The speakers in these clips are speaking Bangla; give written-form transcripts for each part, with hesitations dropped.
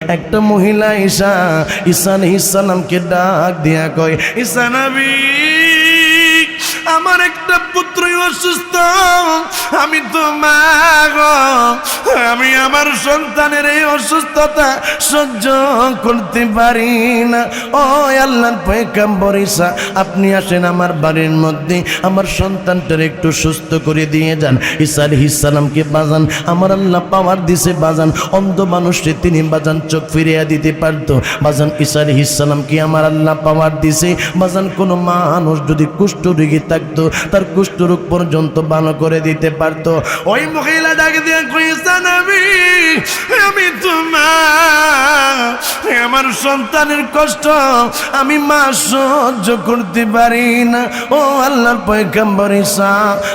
একটা মহিলা ঈসা আলাইহিস সালামকে ডাক দিয়া কয়, ঈসা নবী, আমার একটা পুত্র অসুস্থ, আমি তো মা গো, আমি আমার সন্তানের এই অসুস্থতা সহ্য করতে পারি না। ও আল্লাহর পয়গম্বর ঈসা, আপনি আসেন আমার বাড়ির মধ্যে, আমার সন্তানটার একটু সুস্থ করে দিয়ে যান। ঈসা আলাইহিস সালামকে বাজান আমার আল্লাহ পাওয়ার দিছে বাজান, অন্ধ মানুষকে তিনি বাজান চোখ ফিরিয়ে দিতে পারতো বাজান। ঈসা আলাইহিস সালামকে আমার আল্লাহ পাওয়ার দিছে বাজান, কোনো মানুষ যদি কুষ্ঠ রোগী থাকতো তার কুষ্ঠ রোগ পর্যন্ত ভালো করে দিতে পারতো। ওই মহিলা ডাকে দিয়ে কই, ঈসা নবী, আমি তো মা, আমার সন্তানের কষ্ট আমি মা সহ্য করতে পারি না। ও আল্লাহর পয়গম্বর ঈসা,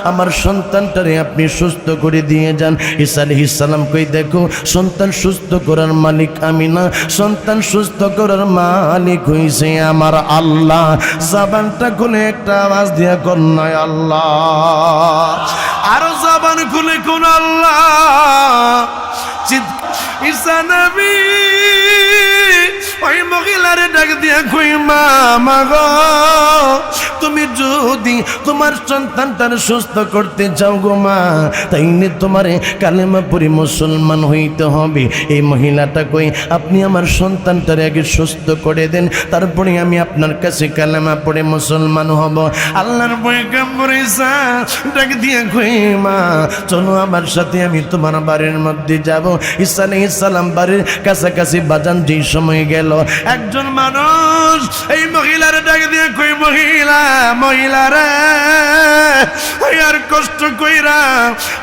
আমার সন্তানটারে আপনি সুস্থ করে দিয়ে যান। ঈসা আলাইহিস সালাম কই, দেখো সন্তান সুস্থ করার মালিক আমি না, সন্তান সুস্থ করার মালিক হইছে আমার আল্লাহ। জবানটা খুলে একটা আওয়াজ দিয়া কন্যায় আল্লাহ, আরো জবান খুলে কোন আল্লাহ। ঈসা নবী ওই মহিলারে ডাক দিয়া কই, মা গো, তুমি যদি তোমার সন্তানটার সুস্থ করতে চাও গো মা, তাইলে তোমারে কালেমা পড়ে মুসলমান হইতে হবে। এই মহিলাটা কই, আপনি আমার সন্তানটারে আগে সুস্থ করে দেন, তারপরে আমি আপনার কাছে কালেমা পড়ে মুসলমান হব। আল্লাহর পয়গম্বর ঈসা ডাক দিয়া কই, মা চলো আমার সাথে, আমি তোমার বাড়ির মধ্যে যাব। ঈসা আলাইহিস সালাম বাড়ির কাছাকাছি বাজান যেই সময় গেল, একজন মানুষ এই মহিলার ডাক দিয়ে কই, মহিলা রে, আর কষ্ট কইরা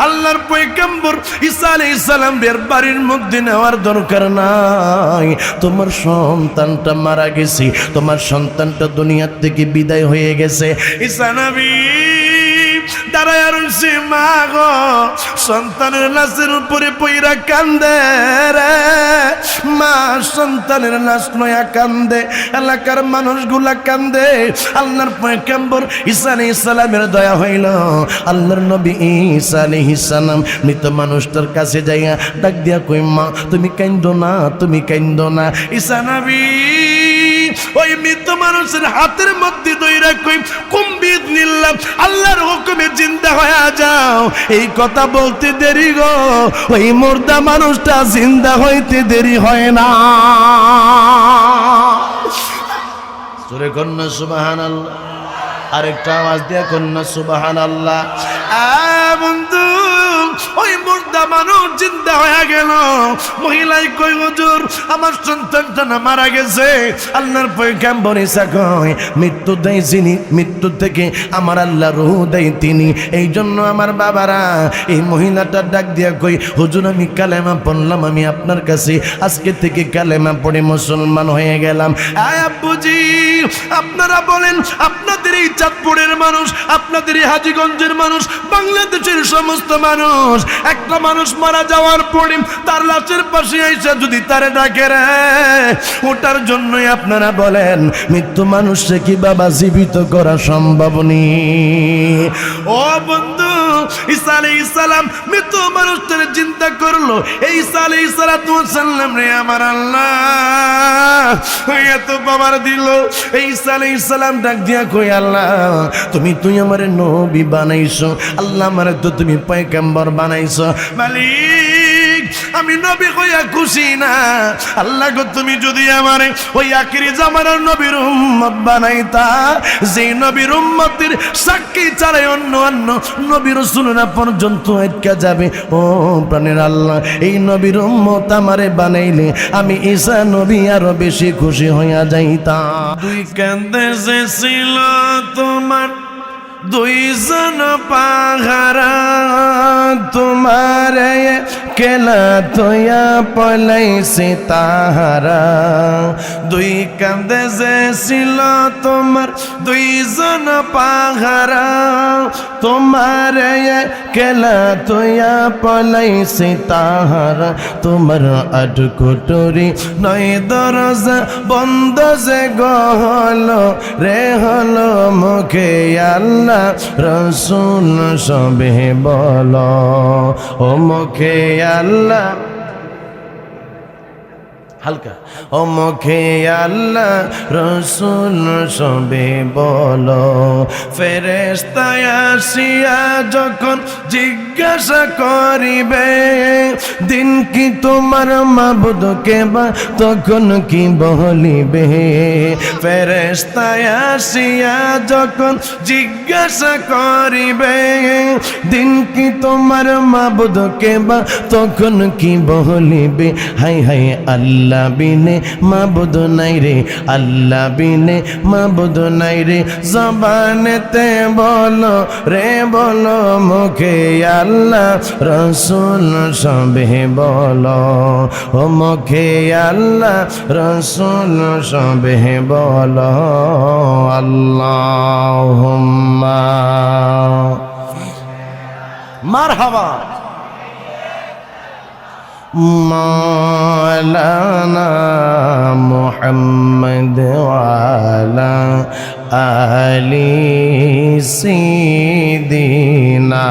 আল্লাহর পয়গম্বর ঈসা আলাইহিস সালাম বের বাড়ির মধ্যে নেওয়ার দরকার নাই। তোমার সন্তানটা মারা গেছে, তোমার সন্তানটা দুনিয়ার থেকে বিদায় হয়ে গেছে। ঈসা নবী দাঁড়ায় রইছে, মা গো, সন্তানের লাশের উপরে পইরা কান্দে রে মা, সন্তানের লাশ নয়া কান্দে, এলাকার মানুষগুলা কান্দে। আল্লাহর পয়গম্বর ঈসা আলাইহিস সালামের দয়া হইল, আল্লাহর নবী ঈসা আলাইহিস সালাম মৃত মানুষটার কাছে যাইয়া ডাক দিয়া কই, মা তুমি কান্দো না, তুমি কান্দো না। ঈসা নবী ওই মৃত মানুষের হাতের মধ্যে দইরা কই, কুম্বিদ নিলাম, আল্লাহর হুকুমে জিন্দা হয়ে যাও। এই কথা বলতে দেরি গো, ওই মুর্দা মানুষটা জিন্দা হইতে দেরি হয় না। জোরে কন্যা সুবহানাল্লাহ, আরেকটা আওয়াজ দিয়া কন্যা সুবহানাল্লাহ। বন্ধু, ওই মুর্দা মানুষ জিন্দা হয়ে গেল। মহিলাই কই, হুজুর আমার সন্তানটা না মারা গেছে। আল্লাহর পয়গম্বর ঈসা কয়, মৃত্যু দেয় যিনি, মৃত্যু থেকে আমার আল্লাহ রূহ দেয় তিনি। এই জন্য আমার বাবারা এই মহিলাটা ডাক দিয়া কই, হুজুর আমি কালেমা পড়লাম, আমি আপনার কাছে আজকে থেকে কালেমা পড়ে মুসলমান হয়ে গেলাম। আব্বুজি আপনারা বলেন, আপনাদের এই চাঁদপুরের মানুষ, আপনাদের এই হাজীগঞ্জের মানুষ, বাংলাদেশের সমস্ত মানুষ, একটা মানুষ মারা যাওয়ার পরে তার লাশের পাশে এসে যদি তারে ডাকে রে, ওটার জন্যই আপনারা বলেন মৃত্যু মানুষকে কি বাবা জীবিত করা সম্ভব নেই? ও বন্ধু, ঈসা আলাইহিস সালাম মৃত মানুষটারে চিন্তা করলো। এই ঈসা আলাইহিস সালাম রে আমার আল্লাহ এত পাওয়ার দিল। এই ঈসা আলাইহিস সালাম ডাক দিয়া কই, আল্লাহ তুই আমারে নবী বানাইছো, আল্লাহ আমারে তো তুমি পয়গম্বর বানাইছো। মালিক আমি নবী হইয়া খুশি না, আল্লাহ গো তুমি যদি আমারে ওই আখিরি জামানার নবীর উম্মত বানাইতা, যে নবীর উম্মতের সাক্ষী ছাড়াই অন্য নবী রাসূলরা পর্যন্ত আটকা যাবে। ও প্রাণের আল্লাহ, এই নবীর উম্মত আমারে বানাইলে আমি ঈসা নবী আরো বেশি খুশি হইয়া যাইতাম। দুই কান্দে যে ছিল তোমার দুইজন পাহারা, তোমার কেলা তোয়া পলাইছে তাহারা। দুই কান্দে যে ছিল তোমার দুইজন পাহারা, তোমার কেলা তোয়া পলাইছে তাহারা। তোমার আট কুটুরি নয় দরজা বন্ধ যে গহল রে হলো মুখে আল্লাহ রসুল সবে বলো, ও মুখে আল্লাহ হালকা। ও মুখে আল্লাহ রসুল সবে বলো, ফেরেশতা আসিয়া যখন জিজ্ঞাসা করিবে দিন কি তোমার মাবুদকে বা, তখন কি বলিবে? ফেরেশতা আসিয়া যখন জিজ্ঞাসা করিবে দিন কি তোমার মাবুদকে বা, তখন কি বলিবে? হাই হাই আল্লাহ বিনে মাবুদ নাই রে, আল্লাহ বিনে মাবুদ নাই রে, জবানেতে বলো রে বলো, মুখে আল্লাহ রসুল সবে বলো, ও মুখে আল্লাহ রসুল সবে বলো। আল্লাহুম্মা মারহাবা মাওলানা মুহাম্মদ ওয়ালা আলি সিদিনা।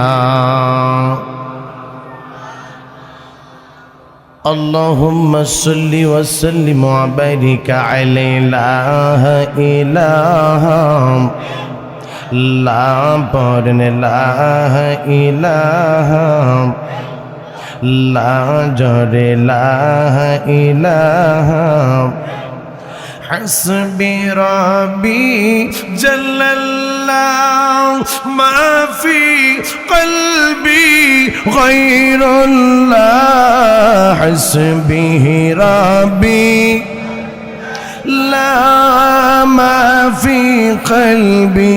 আল্লাহুম্মা সাল্লি ওয়া সাল্লিম ওয়া বারিক আলাইহি লা ইলাহা লা পড়েন লা ইলাহা লা জরে লা ইলাহা হাসবি রব্বি জাল্লাল্লাহ মা ফি কলবি গায়রুল্লাহ হাসবি রব্বি লা মা ফি কলবি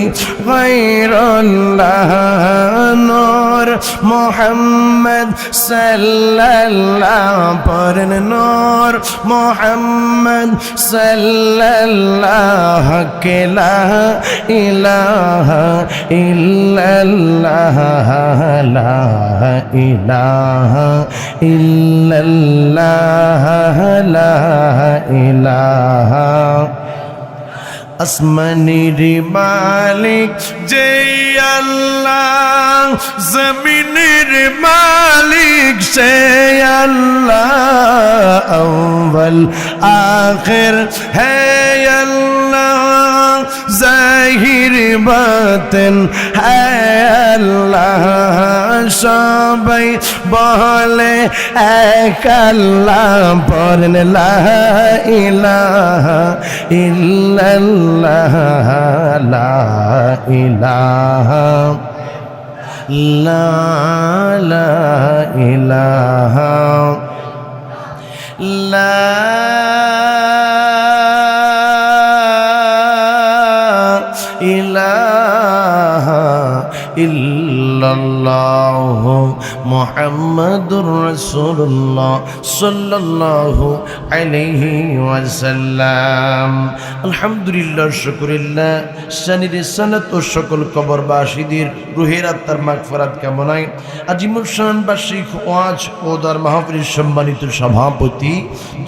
গায়রুল্লাহ নূর মুহাম্মদ সাল্লাল্লাহু পড়েন নূর মুহাম্মদ সাল্লাল্লাহু লা ইলাহা ইল্লাল্লাহ লা ইলাহা ইল্লাল্লাহ লা ইলাহা। আসমানির মালিক যে আল্লাহ, জমিনের মালিক সে আল্লাহ, আউয়াল আখির হে আল্লাহ, জাহির বাতিন হে আল্লাহ, সবাই বলে এক আল্লাহ, পড়েন লা ইলাহা ইল্লাল্লাহ লা ইলাহা লা ইলাহা লা ইলাহা ইল্লাল্লাহ মুহাম্মাদুর রাসূলুল্লাহ সাল্লাল্লাহু আলাইহি ওয়াসাল্লাম। আলহামদুলিল্লাহ, শুকরিল্লাহ, শানির সানাত ও সকল কবরবাসীদের রুহের আত্মার মাগফিরাত কামনায় আজিমুল শান বার্ষিক ওয়াজ ও দার মাহফিলের সম্মানিত সভাপতি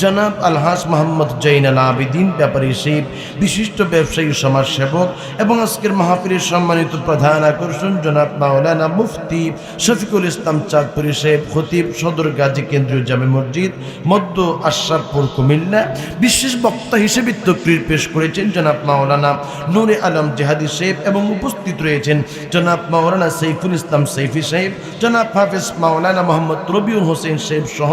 জনাব আলহাজ মোহাম্মদ জৈনুল আবেদিন ব্যাপারী সাহেব, বিশিষ্ট ব্যবসায়ী সমাজসেবক এবং আজকের মাহফিলের সম্মানিত প্রধান আকর্ষণ জনাব মাওলানা মুফতি শফিকুল ইসলাম চাঁদপুরি সাহেব, খতিব সদর গাজী কেন্দ্রীয় জামে মসজিদ মধ্য আশরাফপুর কুমিল্লা। বিশেষ বক্তা হিসেবে তকরীর পেশ করেছেন জনাব মাওলানা নূরে আলম জেহাদি সাহেব এবং উপস্থিত রয়েছেন জনাব মাওলানা সাইফুল ইসলাম সাইফি সাহেব, জনাব হাফেজ মাওলানা মোহাম্মদ রবিউল হোসেন সাহেব সহ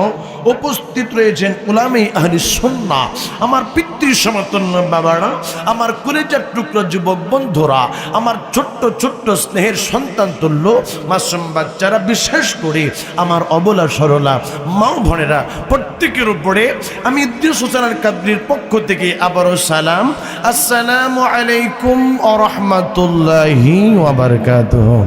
উপস্থিত রয়েছেন উলামায়ে আহলে সুন্নাহ। আমার পিতৃ সমতুল্য বাবারা, আমার কলেজার টুকরা যুবক বন্ধুরা, আমার ছোট্ট ছোট্ট স্নেহের সন্তান তুল্য মাসুম বাচ্চারা, বিশেষ করে আমার অবলা সরলা মা বোনেরা, প্রত্যেকের উপরে আমি ইদ্রিস হোসেন আল কাদরির পক্ষ থেকে আবারও সালাম, আসসালামু আলাইকুম ওয়া রাহমাতুল্লাহি ওয়া বারাকাতুহু।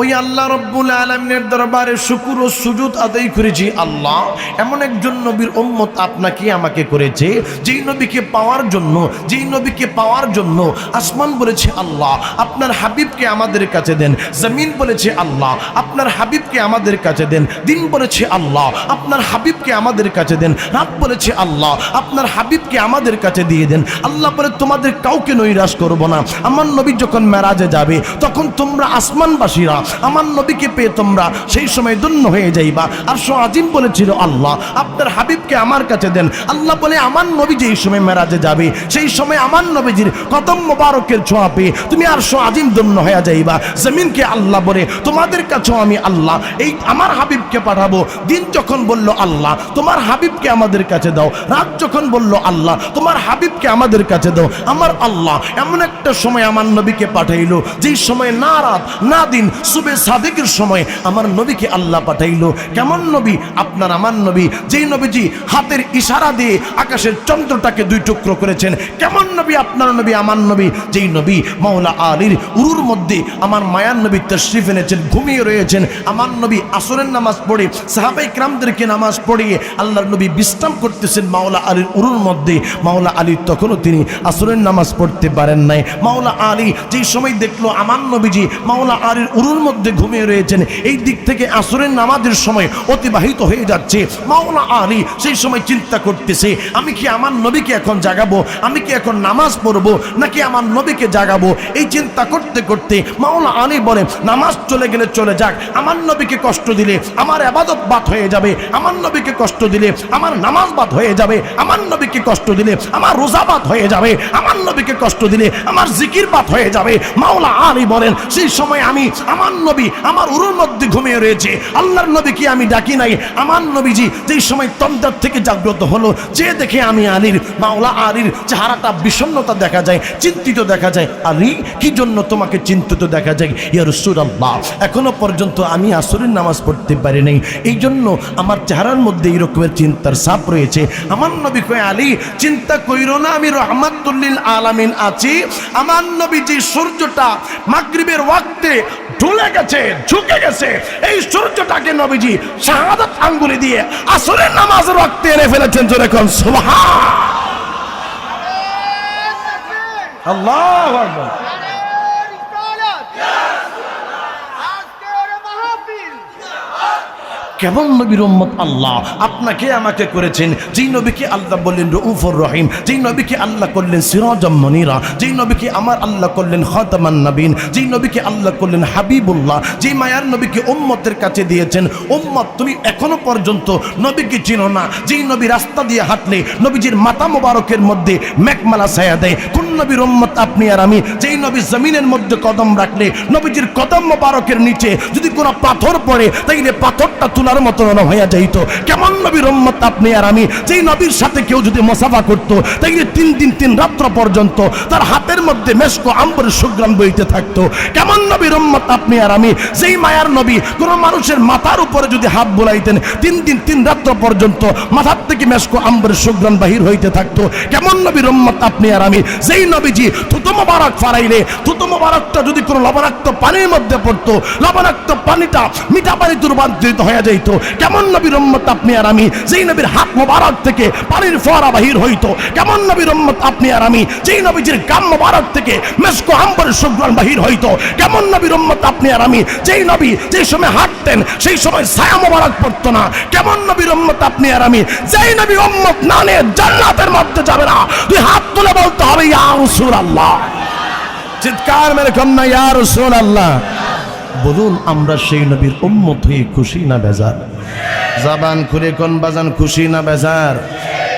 ওই আল্লাহ রব্বুল আলামিনের দরবারে শুকর ও সুজুদ আদায় করেছি। আল্লাহ এমন একজন নবীর উম্মত আপনাকে আমাকে করেছে, যেই নবীকে পাওয়ার জন্য আসমান বলেছে আল্লাহ আপনার হাবিবকে আমাদের কাছে দেন, জমিন বলেছে আল্লাহ আপনার হাবিবকে আমাদের কাছে দেন, দিন বলেছে আল্লাহ আপনার হাবিবকে আমাদের কাছে দেন, রাত বলেছে আল্লাহ আপনার হাবিবকে আমাদের কাছে দিয়ে দেন। আল্লাহ বলে তোমাদের কাউকে নৈরাশ করব না। আমার নবী যখন মেরাজে যাবে তখন তোমরা আসমানবাসীরা আমার নবীকে পেয়ে তোমরা সেই সময় ধন্য হয়ে যাইবা। আরশ আজিম বলেছিল আল্লাহ আপনার হাবিবকে আমার কাছে দেন। আল্লাহ বলে আমার নবী যেই সময় মেরাজে যাবে সেই সময় আমার নবীজির কদম মোবারকের ছোঁয়া পেয়ে তুমি আরশ আজিম ধন্য হয়ে যাইবা। জমিনকে আল্লাহ বলে তোমাদের কাছেও আমি আল্লাহ এই আমার হাবিবকে পাঠাবো। দিন যখন বলল আল্লাহ তোমার হাবিবকে আমাদের কাছে দাও, রাত যখন বলল আল্লাহ তোমার হাবিবকে আমাদের কাছে দাও, আমার আল্লাহ এমন একটা সময় আমার নবীকে পাঠাইলো যেই সময় না রাত না দিন সুবে সাদিকের সময় আমার নবীকে আল্লাহ পাঠাইলো। কেমন নবী? আপনার আমার নবী, যেই নবীজি হাতের ইশারা দিয়ে আকাশের চন্দ্রটাকে দুই টুকরো করেছেন। কেমন নবী? আপনার নবী আমার নবী, যেই নবী মাওলা আলীর উরুর মধ্যে আমার মায়ার নবী তশরিফ এনেছেন, ঘুমিয়ে রয়েছেন। আমার নবী আসরের নামাজ পড়ে সাহাবায়ে কিরামদেরকে নামাজ পড়িয়ে আল্লাহর নবী বিশ্রাম করতেছেন মাওলা আলীর উরুর মধ্যে। মাওলা আলী তখনও তিনি আসরের নামাজ পড়তে পারেন নাই। মাওলা আলী যেই সময় দেখলো আমার নবীজি মাওলা আলীর উরুর মধ্যে ঘুমিয়ে রয়েছেন, এই দিক থেকে আসরের নামাজের সময় অতিবাহিত হয়ে যাচ্ছে। মাওলা আলী সেই সময় চিন্তা করতেছে আমি কি আমার নবীকে এখন জাগাবো, আমি কি এখন নামাজ পড়বো নাকি আমার নবীকে জাগাবো। এই চিন্তা করতে করতে মাওলা আলী বলে নামাজ চলে গেলে চলে যাক, আমার নবীকে কষ্ট দিলে আমার ইবাদত বাদ হয়ে যাবে, আমার নবীকে কষ্ট দিলে আমার নামাজ বাদ হয়ে যাবে, আমার নবীকে কষ্ট দিলে আমার রোজা বাদ হয়ে যাবে, আমার নবীকে কষ্ট দিলে আমার জিকির বাদ হয়ে যাবে। মাওলা আলী বলেন সেই সময় আমি আমার নবী আমার উরুর মধ্যে ঘুমিয়ে রয়েছে, আল্লাহর নবীকে আমি ডাকি নাই। আমার নবীজি যেই সময় তন্দ্রা থেকে জাগ্রত হলো, যে দেখে আমি আলীর মাওলা আলীর চেহারাটা বিষণ্ণতা দেখা যায়, চিন্তিত দেখা যায়। আলী কি জন্য তোমাকে চিন্তিত দেখা যায়? ইয়া রাসূলুল্লাহ এখনো পর্যন্ত আমি আসরের নামাজ পড়তে পারি নাই, এই জন্য আমার চেহারার মধ্যে এই রকমের চিন্তার ছাপ রয়েছে। আমার নবী কয় আলী চিন্তা কইরো না, আমি রাহমাতুল লিল আলামিন আছি। আমার নবীজি সূর্যটা মাগরিবের ওয়াক্তে ঢলে গেছে, ঝুঁকে গেছে, এই সূর্যটাকে নবীজি শাহাদাত আঙ্গুলি দিয়ে আসরের নামাজের ওয়াক্তে এনে ফেলেছেন। জোরে কোন সুবহান আল্লাহু আকবার। কেমন নবীর উম্মত আল্লাহ আপনাকে আমাকে করেছেন, যেই নবীকে আল্লাহ বললেন রউফুর রহিম, যেই নবীকে আল্লাহ করলেন সিরাজাম মুনীরা, যেই নবীকে আমার আল্লাহ করলেন খাতামান নবীন, যেই নবীকে আল্লাহ করলেন হাবিবুল্লাহ, যেই মায়ার নবীকে উম্মতের কাছে দিয়েছেন। উম্মত তুমি এখনো পর্যন্ত নবীকে চিনো না, যেই নবী রাস্তা দিয়ে হাঁটলে নবীজির মাথা মোবারকের মধ্যে মেঘমালা ছায়া দেয়। কোন নবীর উম্মত আপনি আর আমি? যেই নবী জমিনের মধ্যে কদম রাখলে নবীজির কদম মোবারকের নিচে যদি কোনো পাথর পড়ে তাইলে পাথরটা তুলার মতো হয়ে যাইত। কেমন নবীর উম্মত আপনি আর আমি? যেই নবীর সাথে কেউ যদি মুসাফা করতো তাইলে 3 দিন 3 রাত্র পর্যন্ত তার হাতের মধ্যে মেশক আম্বরের সুঘ্রাণ বইতে থাকতো। কেমন নবীর উম্মত আপনি আর আমি? যেই মায়ার নবী কোন মানুষের মাথার উপরে যদি হাত বুলাইতেন 3 দিন 3 রাত্র পর্যন্ত মাথার থেকে মেশক আম্বরের সুঘ্রাণ বাহির হইতে থাকতো। কেমন নবীর উম্মত আপনি আর আমি? যেই নবীজি থুতু মোবারক ফারাইলে থুতু মোবারকটা যদি কোনো লবণাক্ত পানির মধ্যে পড়তো, লবণাক্ত পানিটা মিঠা পানিতে রূপান্তরিত হয়ে যাইতো। কেমন নবীর উম্মত আপনি আর আমি? যেই নবীর হাত মোবারক থেকে পানির ফোয়ারা বাহির হইতো। কেমন নবীর উম্মত আপনি আর আমি? যেই নবীজির গাম মোবারক থেকে মেশক আম্বরের সুঘ্রাণ বাহির হইতো। কেমন নবীর উম্মত আপনি আর আমি? যেই নবী যেই সময় হাঁটতেন সেই সময় ছায়া মোবারক পড়তো না। কেমন নবীর উম্মত আপনি আর আমি? যেই নবী উম্মত না নিয়ে জান্নাতের মধ্যে যাবে না, তুই হাত তুলে বলতে হবে ইয়া রাসূলুল্লাহ। চিৎকার মেরে কন্যা ইয়া রাসূলুল্লাহ। বলুন আমরা সেই নবীর উম্মত হয়ে খুশি না বেজার? জবান খুলে কোন বাজান খুশি না বেজার?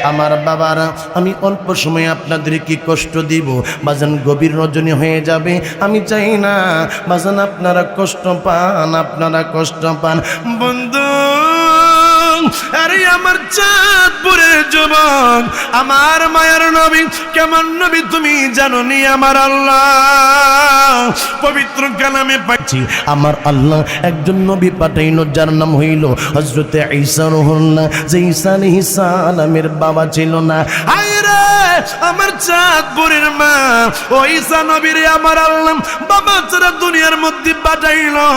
আমার বাবারা আমি অল্প সময় আপনাদেরকে কষ্ট দিব, বাজান গভীর রজনী হয়ে যাবে। আমি চাই না বাজান আপনারা কষ্ট পান, আপনারা কষ্ট পান। বন্ধু আরে আমার চাঁদপুরের যুবক, আমার মায়ের নবী কেমন নবী তুমি জানো নি? আমার আল্লাহ পবিত্র কালামে পাচ্ছি আমার আল্লাহ একজন নবী পাঠাইলো যার নাম হইল হযরতে ঈসা রুহুল্লাহ। যে ঈসা আলাইহিস সালামের বাবা ছিল না। আয়রে আমার চাঁদপুরের মা ও ঈসা নবীরে আমার আল্লাহ বাবা ছাড়া দুনিয়ার মধ্যে পাঠাইলো।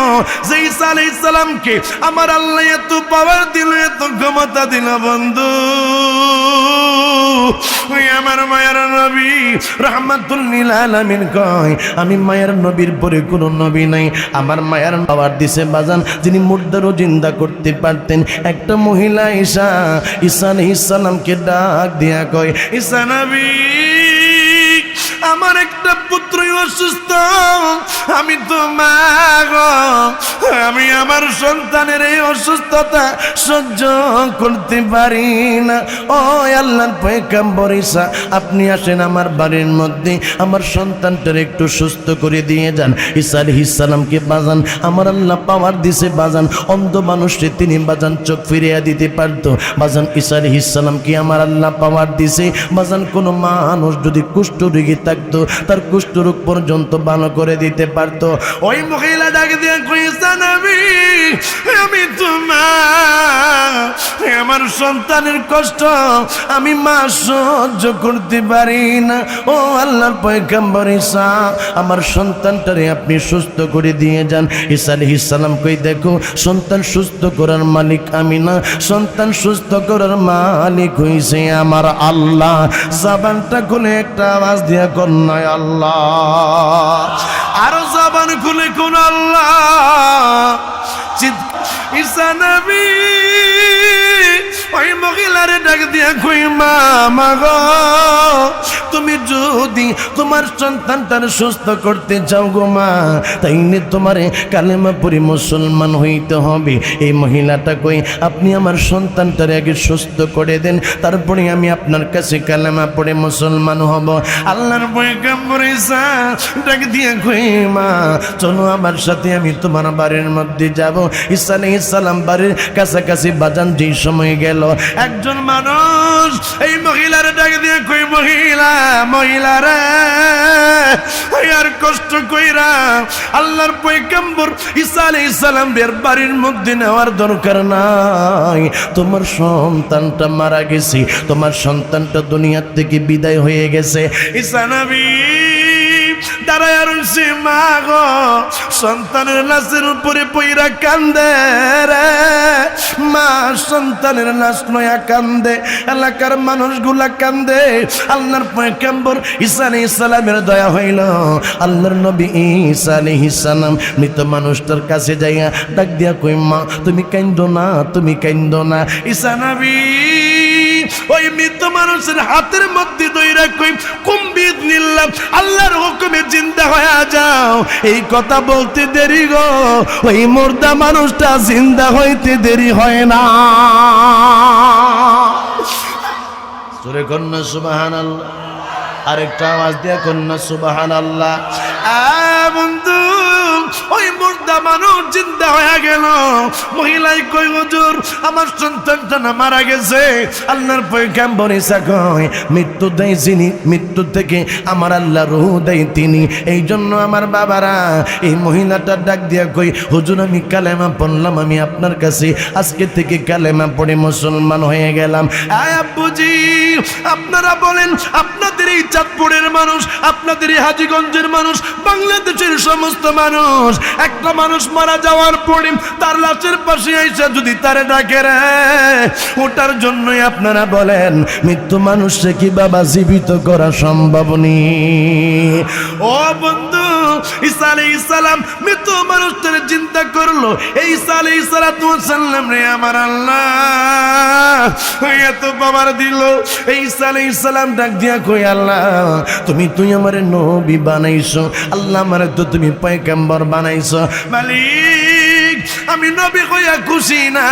যে ঈসা আলাইহিস সালামকে আমার আল্লাহ এত পাওয়ার দিল, এত ক্ষমতা দিল। বন্ধু ওই আমার মায়ের নবী রাহমাতুল লিল আলামিন কয় আমি মায়ের নবীর পরে কোনো নবী নাই। আমার মায়ের পাওয়ার দিছে বাজান, যিনি মুর্দারও জিন্দা করতে পারতেন। একটা মহিলা ঈসা আলাইহিস সালামকে ডাক দিয়া কয় ঈসা নবী আমার একটা পুত্রই অসুস্থ, আমি তো মা গো, আমি আমার সন্তানের এই অসুস্থতা সহ্য করতে পারি না। ও আল্লাহর পয়গম্বর ঈসা, আপনি আসেন আমার বাড়ির মধ্যে, আমার সন্তানটার একটু সুস্থ করে দিয়ে যান। ঈসা আলাইহিস সালামকে বাজান আমার আল্লাহ পাওয়ার দিছে বাজান, অন্ধ মানুষকে তিনি বাজান চোখ ফিরিয়ে দিতে পারতো বাজান। ঈসা আলাইহিস সালামকে আমার আল্লাহ পাওয়ার দিছে বাজান, কোনো মানুষ যদি কুষ্ঠ রোগী থাকতো তার কুষ্ঠ রোগ পর্যন্ত ভালো করে দিতে পারতো। ওই মহিলা ডাক দিয়ে কই, ঈসা নবী, আমি তো মা, আমার সন্তানের কষ্ট আমি মা সহ্য করতে পারি না। ও আল্লাহর পয়গম্বর ঈসা, আমার সন্তানটারে আপনি সুস্থ করে দিয়ে যান। ঈসা আলাইহিস সালাম কই, দেখো সন্তান সুস্থ করার মালিক আমি না, সন্তান সুস্থ করার মালিক হইছে আমার আল্লাহ। জবানটা খুলে একটা আওয়াজ দিয়া কন্যায় আল্লাহ, আরো জবান খুলে কোন আল্লাহ। ঈসা নবী ওই মহিলারে ডাক দিয়া কই, মা গো, তুমি যদি তোমার সন্তানটার সুস্থ করতে চাও গো মা, তাইলে তোমারে কালেমা পড়ে মুসলমান হইতে হবে। এই মহিলাটা কই, আপনি আমার সন্তানটার আগে সুস্থ করে দেন, তারপরে আমি আপনার কাছে কালেমা পড়ে মুসলমান হব। আল্লাহর পয়গম্বর ঈসা ডাক দিয়া কই, মা চলো আমার সাথে, আমি তোমার বাড়ির মধ্যে যাব। ঈসা আলাইহিস সালাম বাড়ির কাছাকাছি বাজান যেই সময় গেল, একজন মানুষ এই মহিলার ডাক দিয়ে কই, মহিলা রে, আর কষ্ট কইরা আল্লাহর পয়গম্বর ঈসা আলাইহিস সালামের বাড়ির মধ্যে নেওয়ার দরকার নাই। তোমার সন্তানটা মারা গেছে, তোমার সন্তানটা দুনিয়ার থেকে বিদায় হয়ে গেছে। ঈসা নবী দাঁড়ায় রইছে, মা গো, সন্তানের লাশের উপরে পইরা কান্দে রে মা, সন্তানের লাশ নয়া কান্দে, এলাকার মানুষগুলা কান্দে। আল্লাহর পয়গম্বর ঈসা আলাইহিস সালামের দয়া হইল, আল্লাহর নবী ঈসা আলাইহিস সালাম মৃত মানুষটার কাছে যাইয়া ডাক দিয়া কই, মা তুমি কান্দো না, তুমি কান্দো না। ঈসা নবী ওই মৃত মানুষের হাতের মধ্যে দইরা কই, কুম্বিদ নিলাম, আল্লাহর হুকুমে জিন্দা হয়ে যাও। এই কথা বলতে দেরি গো, ওই মুর্দা মানুষটা জিন্দা হইতে দেরি হয় না। জোরে কন্যা সুবহানাল্লাহ, আরেকটা আওয়াজ দিয়ে কন্যা সুবহানাল্লাহ। বন্ধু, ওই মুর্দা মানুষ জিন্দা হয়ে গেল। মহিলাই কই, হুজুর আমার সন্তানটা না মারা গেছে। আল্লাহর পয়গম্বর ঈসা কয়, মৃত্যু দেয় যিনি, মৃত্যু থেকে আমার আল্লাহ রূহ দেয় তিনি। এই জন্য আমার বাবারা এই মহিলাটা ডাক দিয়া কই, হুজুর আমি কালেমা পড়লাম, আমি আপনার কাছে আজকে থেকে কালেমা পড়ে মুসলমান হয়ে গেলাম। আব্বুজি আপনারা বলেন, আপনাদের এই চাঁদপুরের মানুষ, আপনাদের এই হাজীগঞ্জের মানুষ, বাংলাদেশের সমস্ত মানুষ, একটা মানুষ মারা যাওয়ার পরে তার লাশের পাশে এসে যদি তারে ডাকে রে, ওটার জন্যই আপনারা বলেন মৃত্যু মানুষকে কি বাবা জীবিত করা সম্ভব নেই? ও বন্ধু, ঈসা আলাইহিস সালাম মৃত মানুষটারে চিন্তা করলো। এই ঈসা আলাইহিস সালাম রে আমার আল্লাহ এত পাওয়ার দিল। এই ঈসা আলাইহিস সালাম ডাক দিয়া কই, আল্লাহ তুই আমারে নবী বানাইছো, আল্লাহ আমারে তো তুমি পয়গম্বর বানাইছো। মালিক আমি নবী হইয়া খুশি না,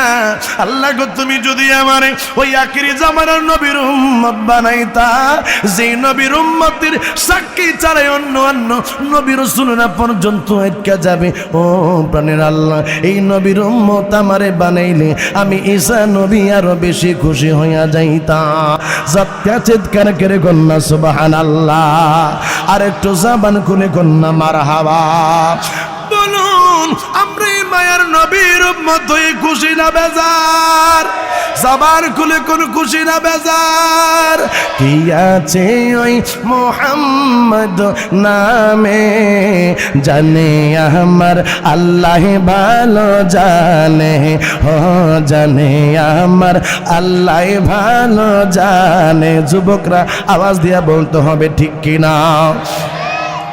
আল্লাহ গো তুমি যদি আমারে ওই আখিরি জামানার নবীর উম্মত বানাইতা, যেই নবীর উম্মতের সাক্ষী ছাড়াই অন্য নবী রাসূলরা পর্যন্ত আটকা যাবে। ও প্রাণের আল্লাহ, এই নবীর উম্মত আমারে বানাইলে আমি ঈসা নবী আরো বেশি খুশি হইয়া যাইতাম। যাত্রা চিৎকার করে কন্যা সুবহানাল্লাহ, আর একটু জবান খুলে কন্যা মারহাবা। বলুন আমরা এই মায়ার নবীর উম্মত হয়ে খুশি না বেজার? জবান খুলে কোন খুশি না বেজার? কি আছে ওই মুহাম্মদ নামে, জানে আমার আল্লাহ ভালো জানে, ও জানে আমার আল্লাহ ভালো জানে। যুবকরা আওয়াজ দিয়া বলতে হবে ঠিক কিনা?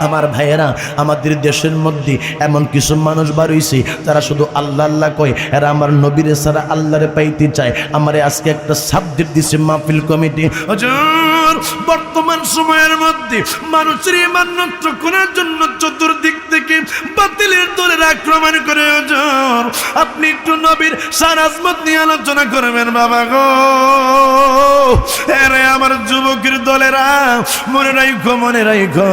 আমার ভাইয়েরা, আমাদের দেশের মধ্যে এমন কিছু মানুষ বার হইছে তারা শুধু আল্লাহ আল্লাহ কয়, এরা আমার নবীরে ছাড়া আল্লাহরে পাইতে চায়। আমারে আজকে একটা সাবজেক্ট দিছে মাহফিল কমিটি। হুজুর, বর্তমান সময়ের মধ্যে মানুষের ঈমান নষ্ট করার জন্য চতুর্দিক থেকে বাতিলের দলের আক্রমণ করে। হুজুর, আপনি একটু নবীর শান আজমত নিয়ে আলোচনা করবেন বাবা গো। আরে আমার যুবকের দলেরা, মনে রাখো মনে রাখো,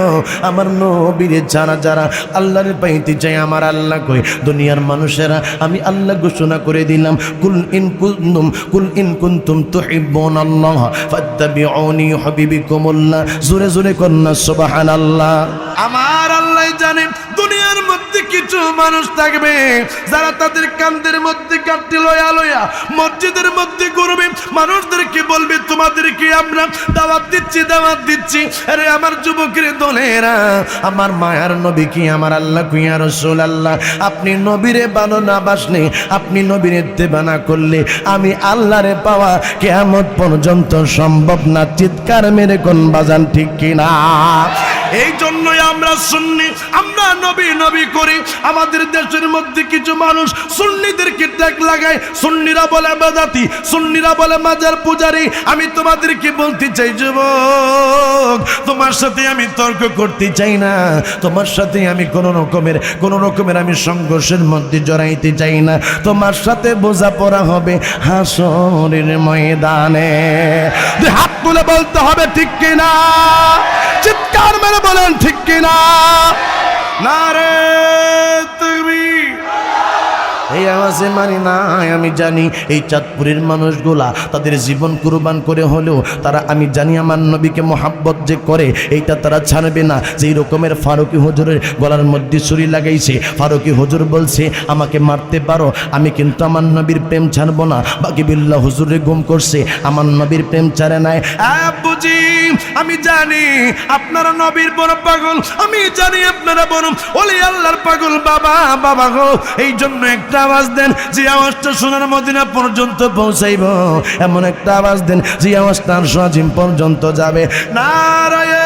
আমার নবীরে যারা যারা আল্লাহরে পাইতে চায় আমার আল্লাহ কই, দুনিয়ার মানুষেরা আমি আল্লাহ ঘোষণা করে দিলাম, কুল ইন কুনতুম তুহিব্বুনাল্লাহ ফাত্তাবিউনি ইউহিব্বুকুমুল্লাহ। জোরে জোরে কন্না সুবহানাল্লাহ। আমার আল্লাহ জানেন দুনিয়ার মধ্যে কিছু মানুষ থাকবে যারা তাদের কান্দের মধ্যে কাটতে লয়া লয়া মসজিদের মধ্যে ঘুরবে, মানুষদেরকে বলবে তোমাদেরকে আমরা দাওয়াত দিচ্ছি। আরে আমার যুবকের দলেরা, আমার মায়ার নবী কি আমার আল্লাহ কি ইয়া রাসূলুল্লাহ, আপনি নবীরে ভালো না বাসলে, আপনি নবীরে ইত্তেবা না করলে আমি আল্লাহরে পাওয়া কিয়ামত পর্যন্ত সম্ভব না। চিৎকার মেরে কোন বাজান ঠিক কিনা? এই জন্যই আমরা সুন্নি, আমরা নবী নবী করি। আমাদের দেশের মধ্যে কিছু মানুষ সুন্নিদেরকে ট্যাগ লাগায়, সুন্নিরা বলে বেদাতি, সুন্নিরা বলে মাজার পূজারি। আমি তোমাদেরকে বলতে চাই যুবক, তোমার সাথে আমি তর্ক করতে চাই না, তোমার সাথে আমি কোন রকমের আমি সংঘর্ষের মধ্যে জড়াইতে চাই না। তোমার সাথে বোঝাপড়া হবে হাসরের ময়দানে। হাত তুলে বলতে হবে ঠিক কিনা? চিৎকার মেরে বলেন ঠিক কিনা? নারে তাকবীর। এই আওয়াজে মানি না, আমি জানি এই চাঁদপুরের মানুষগুলা তাদের জীবন কুরবান করে হলেও তারা, আমি জানি আমার নবীকে মহাব্বত যে করে এইটা তারা ছাড়বে না। যেই রকমের ফারুকি হুজুরের গলার মধ্যে ছুরি লাগাইছে, ফারুকি হুজুর বলছে আমাকে মারতে পারো, আমি কিন্তু আমার নবীর প্রেম ছাড়বো না। বাকি বিল্লাহ হুজুরে গুম করছে, আমার নবীর প্রেম ছাড়ে নাই। বুঝি, আমি জানি আপনারা নবীর বড় পাগল, আমি জানি আপনারা বড় ওলি আল্লাহর পাগল। বাবা গো, এই জন্য একটা আওয়াজ দেন যে আওয়াজটা সোনার মদিনা পর্যন্ত পৌঁছাইব, এমন একটা আওয়াজ দেন যে আওয়াজটা আরশ আজিম পর্যন্ত যাবে। নারায়ে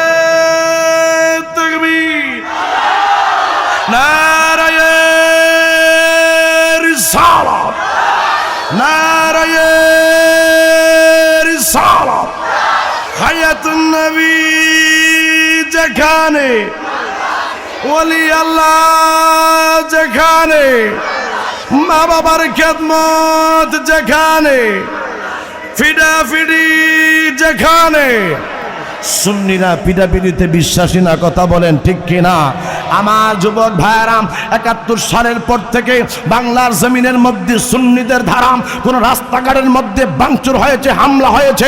তাকবীর, নারায়ে রিসালাত, নারায়ে রিসালাত। হায়াতুন নবী যেখানে, ওলি আল্লাহ যেখানে, মা বাবার খেদমত যেখানে, ফিডাফিডি যেখানে, সুন্নিরা পিঠাপিঠিতে বিশ্বাসী না, কথা বলেন ঠিক কিনা? আমার যুবক ভাইরাম, ৭১ সালের পর থেকে বাংলার জমিনের মধ্যে সুন্নিদের ধারাম কোন রাস্তাঘাটের মধ্যে ভাঙচুর হয়েছে, হামলা হয়েছে,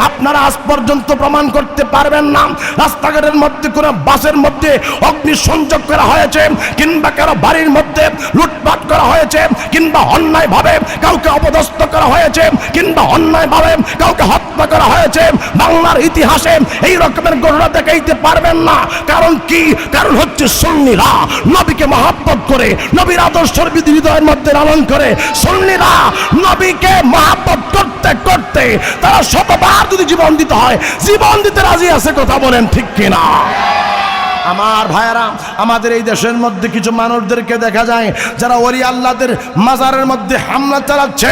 আপনারা আজ পর্যন্ত প্রমাণ করতে পারবেন না। রাস্তাঘাটের মধ্যে কোন বাসের মধ্যে অগ্নিসংযোগ করা হয়েছে, কিংবা কারো বাড়ির মধ্যে লুটপাট করা হয়েছে, কিংবা অন্যায়ভাবে কাউকে অপদস্থ করা হয়েছে, কিংবা অন্যায়ভাবে কাউকে হত্যা করা হয়েছে। বাংলার ইতিহাসে এই রকমের ঘটনা দেখাইতে পারবেন না। কারণ কি? কারণ হচ্ছে সুন্নিরা নবীকে মহব্বত করে, নবীর আদর্শের বিধি হৃদয়ের মধ্যে লালন করে। সুন্নিরা নবীকে মহব্বত করতে করতে তারা শতবার যদি জীবন দিতে হয়, জীবন দিতে রাজি আছে, কথা বলেন ঠিক কিনা? আমার ভাইয়েরা, আমাদের এই দেশের মধ্যে কিছু মানুষদেরকে দেখা যায় যারা ওলি আল্লাহদের মাজারের মধ্যে হামলা চালাচ্ছে,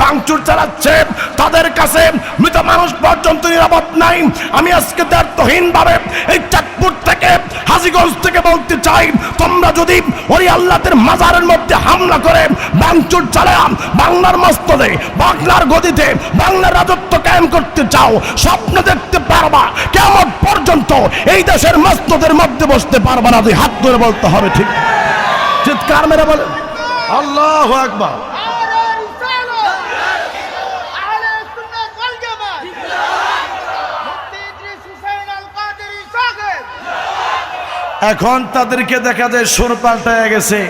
ভাঙচুর চালাচ্ছে, তাদের কাছে মৃত মানুষ পর্যন্ত নিরাপদ নাই। আমি আজকে দায়িত্বহীনভাবে এই চাঁদপুর থেকে, হাজীগঞ্জ থেকে বলতে চাই, তোমরা যদি ওলি আল্লাহদের মাজারের মধ্যে হামলা করে ভাঙচুর চালায় বাংলার মস্তদে, বাংলার গদিতে বাংলার রাজত্ব কায়েম করতে চাও, স্বপ্ন দেখতে পারবা কিয়ামত পর্যন্ত এই দেশের মস্তদের মধ্যে বসতে পারবা না। দুই হাত ধরে বলতে হবে ঠিক। চিৎকার মেরে বলে আল্লাহু আকবার। এখন তাদেরকে দেখা যায় সুর পাল্টায় গেছে।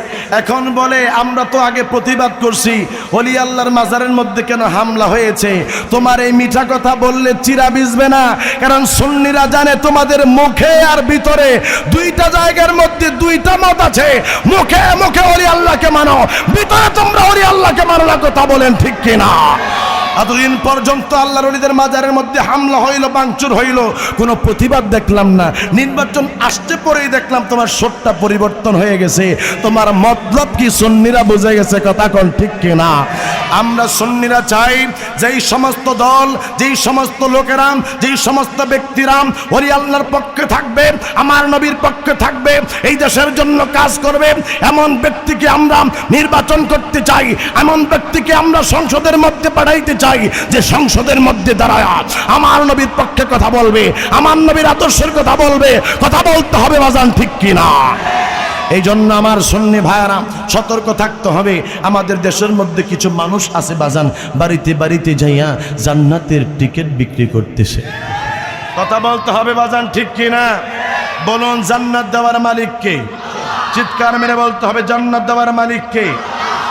এখন বলে আমরা তো আগে প্রতিবাদ করছি, ওলি আল্লাহর মাজারের মধ্যে কেন হামলা হয়েছে? তোমার এই মিঠা কথা বললে চিরা ভিজবে না, কারণ সুন্নিরা জানে তোমাদের মুখে আর ভিতরে দুইটা জায়গার মধ্যে দুইটা মত আছে। মুখে মুখে ওলি আল্লাহকে মানো, ভিতরে তোমরা ওলি আল্লাহকে মানো না, কথা বলেন ঠিক কিনা? এতদিন পর্যন্ত আল্লাহর ওলিদের মাজারের মধ্যে হামলা হইল, ভাঙচুর হইল, কোনো প্রতিবাদ দেখলাম না। নির্বাচন আসতে পরেই দেখলাম তোমার শোটটা পরিবর্তন হয়ে গেছে। তোমার মতলব কি সুন্নিরা বুঝে গেছে, কথা কোন ঠিক কিনা? আমরা সুন্নিরা চাই যেই সমস্ত দল, যেই সমস্ত লোকেরা, যেই সমস্ত ব্যক্তিরা ওই আল্লাহর পক্ষে থাকবে, আমার নবীর পক্ষে থাকবে, এই দেশের জন্য কাজ করবে, এমন ব্যক্তিকে আমরা নির্বাচন করতে চাই। এমন ব্যক্তিকে আমরা সংসদের মধ্যে পাঠাইতে চাই যে সংসদের মধ্যে দাঁড়ায় আমার নবীর পক্ষে কথা বলবে, আমার নবীর আদর্শের কথা বলবে। কথা বলতে হবে বাজান, ঠিক কিনা? এই জন্য আমার সুন্নি ভাইয়ারা সতর্ক থাকতে হবে। আমাদের দেশের মধ্যে কিছু মানুষ আছে বাজান, বাড়িতে বাড়িতে যাইয়া জান্নাতের টিকিট বিক্রি করতেছে। কথা বলতে হবে বাজান, ঠিক কিনা? বলুন, জান্নাত দেওয়ার মালিক কে? চিৎকার মেরে বলতে হবে, জান্নাত দেওয়ার মালিক কে?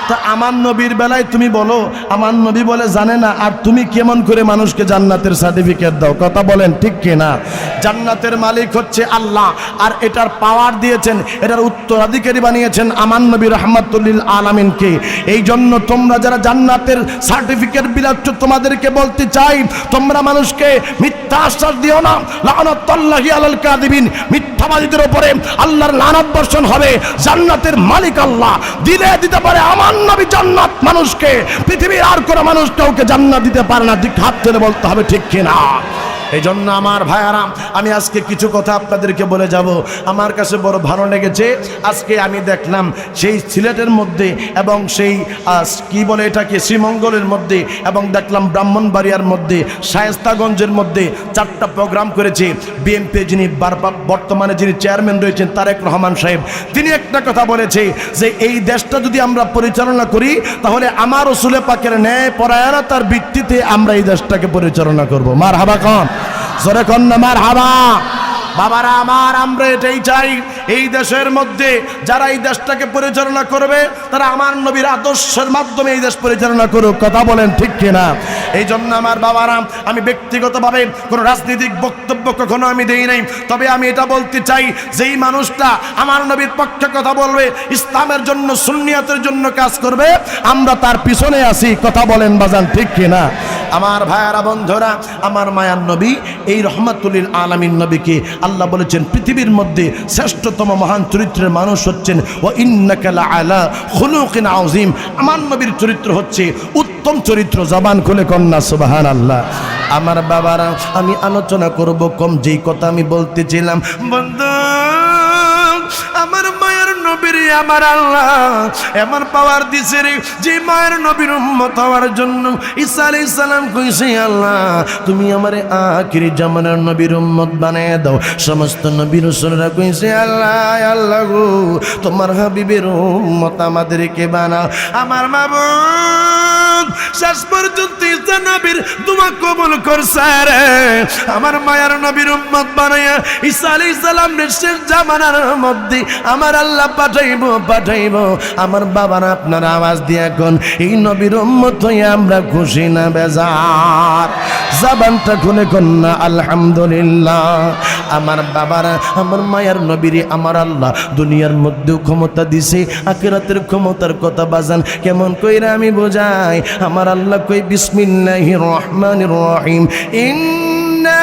তা আমার নবীর বেলায় তুমি বলো, আমার নবী বলে জানে না, আর তুমি কেমন করে মানুষকে জান্নাতের সার্টিফিকেট দাও? কথা বলেন, ঠিক কিনা? জান্নাতের মালিক হচ্ছে আল্লাহ, আর এটার পাওয়ার দিয়েছেন, এটার উত্তরাধিকারী বানিয়েছেন আমার নবী রাহমাতুল লিল আলামিনকে। এই জন্য তোমরা যারা জান্নাতের সার্টিফিকেট বিলাচ্ছ, তোমাদেরকে বলতে চাই, তোমরা মানুষকে মিথ্যা আশ্বাস দিও না। লানাতুল্লাহি আলাল কাযিবিন, মিথ্যাবাদীদের উপরে আল্লাহর লানত বর্ষণ হবে। জান্নাতের মালিক আল্লাহ, দিতে পারে আমার নবী জান্নাত মানুষকে, পৃথিবীর আর কোনো মানুষ কাউকে জান্নাত দিতে পারে না। ঠিক হাত তুলে বলতে হবে, ঠিক কিনা? এই জন্য আমার ভাইয়ারা, আমি আজকে কিছু কথা আপনাদেরকে বলে যাব। আমার কাছে বড় ভালো লেগেছে। আজকে আমি দেখলাম সেই সিলেটের মধ্যে এবং সেই কি বলে এটাকে শ্রীমঙ্গলের মধ্যে, এবং দেখলাম ব্রাহ্মণবাড়িয়ার মধ্যে, শায়েস্তাগঞ্জের মধ্যে 4টা প্রোগ্রাম করেছে বিএনপি, যিনি বর্তমানে যিনি চেয়ারম্যান রয়েছেন তারেক রহমান সাহেব। তিনি একটা কথা বলেছে যে এই দেশটা যদি আমরা পরিচালনা করি, তাহলে আমার রাসূল পাকের ন্যায় পরায়ণতার ভিত্তিতে আমরা এই দেশটাকে পরিচালনা করব। মারহাবা কন, জোরে কন না মারহাবা। বাবারা আমার, আমরা এটাই চাই, এই দেশের মধ্যে যারা এই দেশটাকে পরিচালনা করবে তারা আমার নবীর আদর্শের মাধ্যমে এই দেশ পরিচালনা করুক। কথা বলেন, ঠিক কিনা? এই জন্য আমার বাবারা, আমি ব্যক্তিগতভাবে কোনো রাজনৈতিক বক্তব্য কখনো আমি দেই নাই, তবে আমি এটা বলতে চাই, যেই মানুষটা আমার নবীর পক্ষে কথা বলবে, ইসলামের জন্য, সুন্নিয়তের জন্য কাজ করবে, আমরা তার পিছনে আছি। কথা বলেন বাজান, ঠিক কিনা? আমার ভাইয়ারা, বন্ধুরা, আমার মায়ার নবী এই রহমাতুল লিল আলামিন নবীকে আল্লাহ বলেছেন পৃথিবীর মধ্যে শ্রেষ্ঠতম মহান চরিত্রের মানুষ হচ্ছেন ওয়া ইন্নাকা লাআলা খুলুকিন আযীম। আমার নবীর চরিত্র হচ্ছে উত্তম চরিত্র। জবান খুলে কন্যা সুবহানাল্লাহ। আমার বাবারা, আমি আলোচনা করব কম, যেই কথা আমি বলতেছিলাম, বন্ধু, আমার মায়ের নবীর আমার আল্লাহ এমন পাওয়ার দিছে রে, যে মায়ের নবীর উম্মত হওয়ার জন্য ঈসা আলাইহিস সালাম কইছে, আল্লাহ তুমি আমারে আখিরি জামানার নবীর উম্মত বানায় দাও। সমস্ত নবী রাসূলরা কইছে, আল্লাহ আল্লাহ গো, তোমার হাবিবের উম্মত আমাদেরকে বানাও। আমার মাবুদ শেষ পর্যন্ত ঈসা নবীর দোয়া কবুল করছে রে, আমার মায়ের নবীর উম্মত বানায়া ঈসা আলাইহিস সালামের শেষ জামানার মধ্যে আমার আল্লাহ পাঠাইব। আমার বাবারা, আপনার আওয়াজ দিয়ে এখন এই নবীর উম্মত হয়ে আমরা খুশি না বেজার? জবানটা খুলে কন্যা আলহামদুলিল্লাহ। আমার বাবারা, আমার মায়ের নবীরে আমার আল্লাহ দুনিয়ার মধ্যেও ক্ষমতা দিছে, আখিরাতের ক্ষমতার কথা বাজান কেমন কইরা আমি বোঝাই। আমার আল্লাহ কই, বিসমিল্লাহির রহমানির রহিম, ইন্না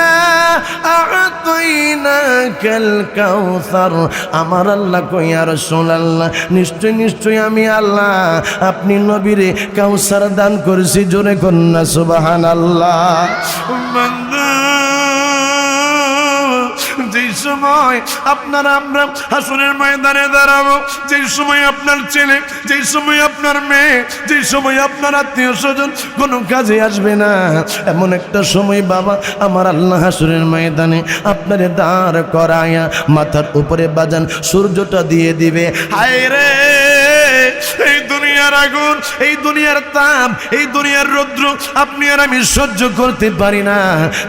আ'তাইনাকাল কাউসার। আমার আল্লাহ কই, ইয়া রাসূলুল্লাহ, নিশ্চয় আমি আল্লাহ আপনি নবীরে কাউসার দান করেছি। জোরে কন্যা সুবহানাল্লাহ। যেই সময় আপনারা আমরা হাসরের ময়দানে দাঁড়াবো, যেই সময় আপনার ছেলে, যেই সময় আপনার মেয়ে, যেই সময় আপনার আত্মীয় স্বজন কোনো কাজে আসবে না, এমন একটা সময় বাবা আমার আল্লাহ হাসরের ময়দানে আপনারে দাঁড় করায়া মাথার উপরে বাজান সূর্যটা দিয়ে দিবে। হায় রে, এই দুনিয়ার আগুন, এই দুনিয়ার তাপ, এই দুনিয়ার রৌদ্র আপনি আর আমি সহ্য করতে পারি না।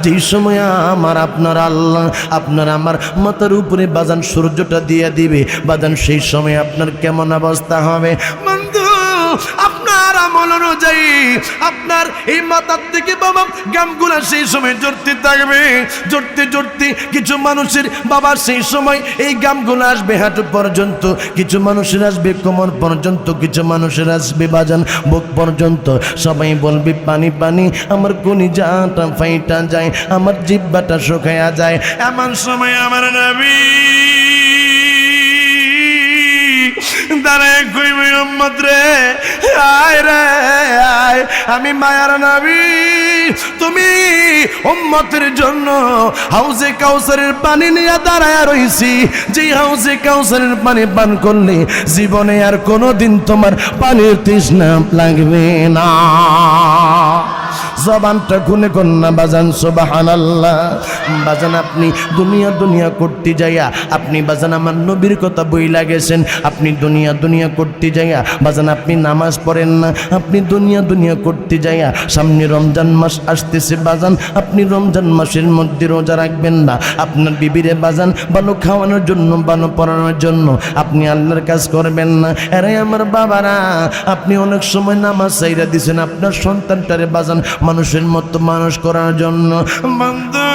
যেই সময় আমার আপনার আল্লাহ আপনার আমার মাথার উপরে বাজান সূর্যটা দিয়ে দিবে বাজান, সেই সময় আপনার কেমন অবস্থা হবে বন্ধু? আপনার আমল অনুযায়ী আপনার এই মাথার থেকে বাবা গামগুলা সেই সময় জড়তে থাকবে। জড়তে জড়তে কিছু মানুষের বাবা সেই সময় এই গামগুলো আসবে হাঁটু পর্যন্ত, কিছু মানুষের আসবে কোমর পর্যন্ত, কিছু মানুষের আসবে বাজান বুক পর্যন্ত। সবাই বলবে পানি পানি, আমার কলিজাটা ফাইটা যায়, আমার জিহ্বাটা শুকায়া যায়। এমন সময় আমার নবী দাঁড়ায় কইবে উম্মত রে, আয় রে আয়, আমি মায়ার নবী, তুমি উম্মতের জন্য হাউজে কাউসারের পানি নিয়ে দাঁড়ায় রইছি। যে হাউজে কাউসারের পানি পান করলে জীবনে আর কোনোদিন তোমার পানির তৃষ্ণা লাগবে না। জবানটা খুলে কন্যা বাজান সুবহানাল্লাহ। বাজান আপনি দুনিয়া দুনিয়া করতে যাইয়া আপনি বাজান আমার নবীর কথা বইলা গেছেন। আপনি দুনিয়া দুনিয়া করতে যাইয়া বাজান আপনি নামাজ পড়েন না। আপনি দুনিয়া দুনিয়া করতে যাইয়া সামনে রমজান মাস আসতেছে বাজান, আপনি রমজান মাসের মধ্যে রোজা রাখবেন না। আপনার বিবিরে বাজান ভালো খাওয়ানোর জন্য, ভালো পড়ানোর জন্য আপনি আল্লাহর কাজ করবেন না। আরে আমার বাবারা, আপনি অনেক সময় নামাজ চাইরা দিছেন আপনার সন্তানটারে বাজান মানুষের মতো মানুষ করার জন্য। বন্ধু,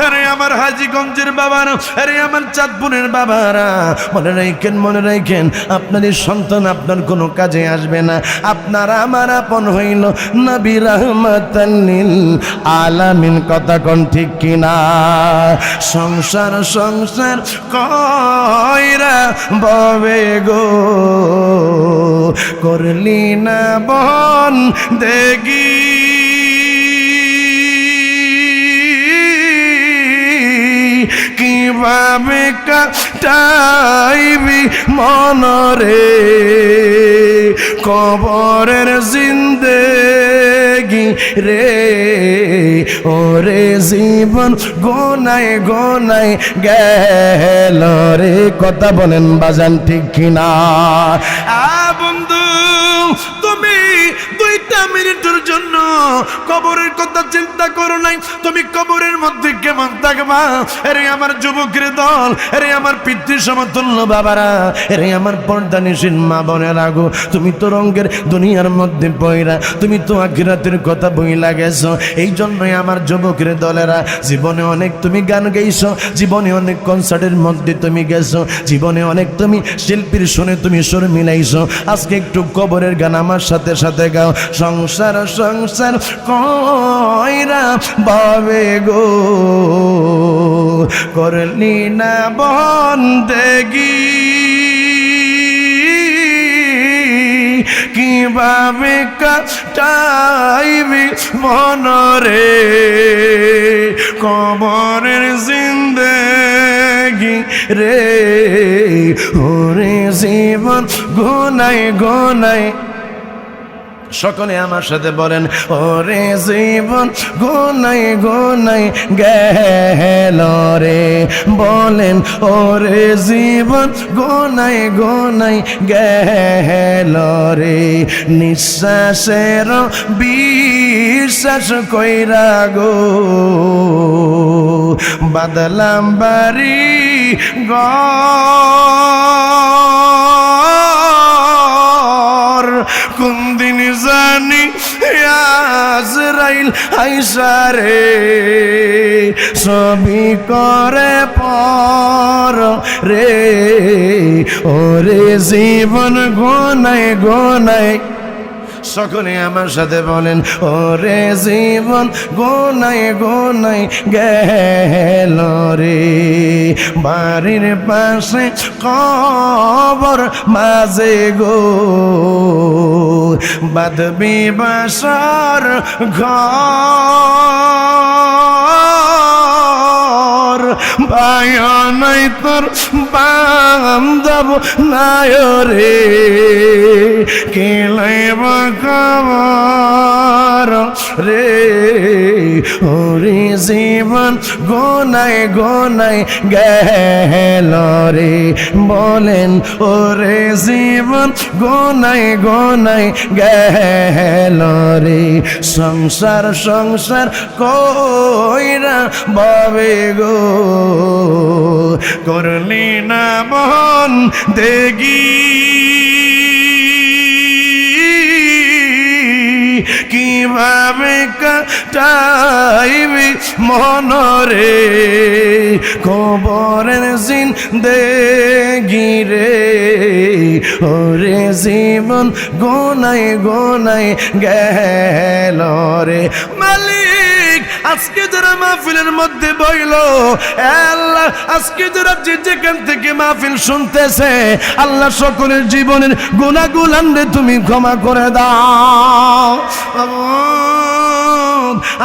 আরে আমার হাজীগঞ্জের বাবারা, আরে আমার চাঁদপুরের বাবারা, মনে রাখেন মনে রাখেন, আপনার এই সন্তান আপনার কোনো কাজে আসবে না। আপনার আমার আপন হইল নবী রাহমাতাল লিল আলামিন। কথা কোন ঠিক কিনা? সংসার সংসার কইরা ববে গো, করলি না বন দেখি কিভাবে কাটাইবি মনরে কবরের জিন্দেগি রে, ওরে জীবন গোনায় গোনায় গেল রে। কথা বলেন বাজান ঠিক কিনা? বন্ধু, তুমি 2টা মিনিটের জন্য কবরের কথা চিন্তা করো নাই, তুমি কবরের মধ্যে কেমন থাকবা? আরে আমার যুবকের দল, আরে আমার পিতৃ সমতুল্য বাবারা, আরে আমার পর্দানিসীন মা বোনের আগো, তুমি তো রঙের দুনিয়ার মধ্যে পয়রা, তুমি তো আখিরাতের কথা বইলা গেছো। এই জন্যই আমার যুবকের দলেরা, জীবনে অনেক তুমি গান গাইছো, জীবনে অনেক কনসার্টের মধ্যে তুমি গেছো, জীবনে অনেক তুমি শিল্পীর শুনে তুমি সুর মিলাইছো। আজকে একটু কবরের গান আমার সাথে সাথে গাও। সংসার সংসার কইরা বাবে গো, করলি না বন্দেগি কিভাবে কাটাইবি মনরে কবরের জিন্দেগি রে, ওরে জীবন গোনায় গোনায়। সকলে আমার সাথে বলেন, ওরে জীবন গোনায় গোনায় গেল রে। বলেন, ওরে জীবন গোনায় গোনায় গেল রে। নিঃশ্বাসের বিশ্বাস কইরা গো, বাদলাম বাড়ি ঘর, কোন দিন জানি আজরাইল আইসারে সবই করে পর রে, ওরে জীবন গোনায় গোনায়। সকলে আমার সাথে বলেন, ওরে জীবন গোনায় গোনায় গেল রে। বাড়ির পাশে কবর মাঝে গো, বাঁধবি বাসর ঘর, ভাই নাই তোর বান্ধব নাই রে, কেলাইব খবর রে, ওরে জীবন গোনায় গোনায় গেল রে। বলেন, ওরে জীবন গোনায় গোনায় গেল রে। সংসার সংসার কইরা বাবে গো, করলি না মন দেগি কিভাবে কাটাইবি মনরে কবরের জিন্দেগি রে ওরে জীবন গোনায় গোনায় গেল রে মালিক আজকে যারা মাহফিলের মধ্যে বইল আল্লাহ আজকে যারা যে যেখান থেকে মাহফিল শুনতেছে আল্লাহ সকলের জীবনের গুনাহগুলান রে তুমি ক্ষমা করে দাও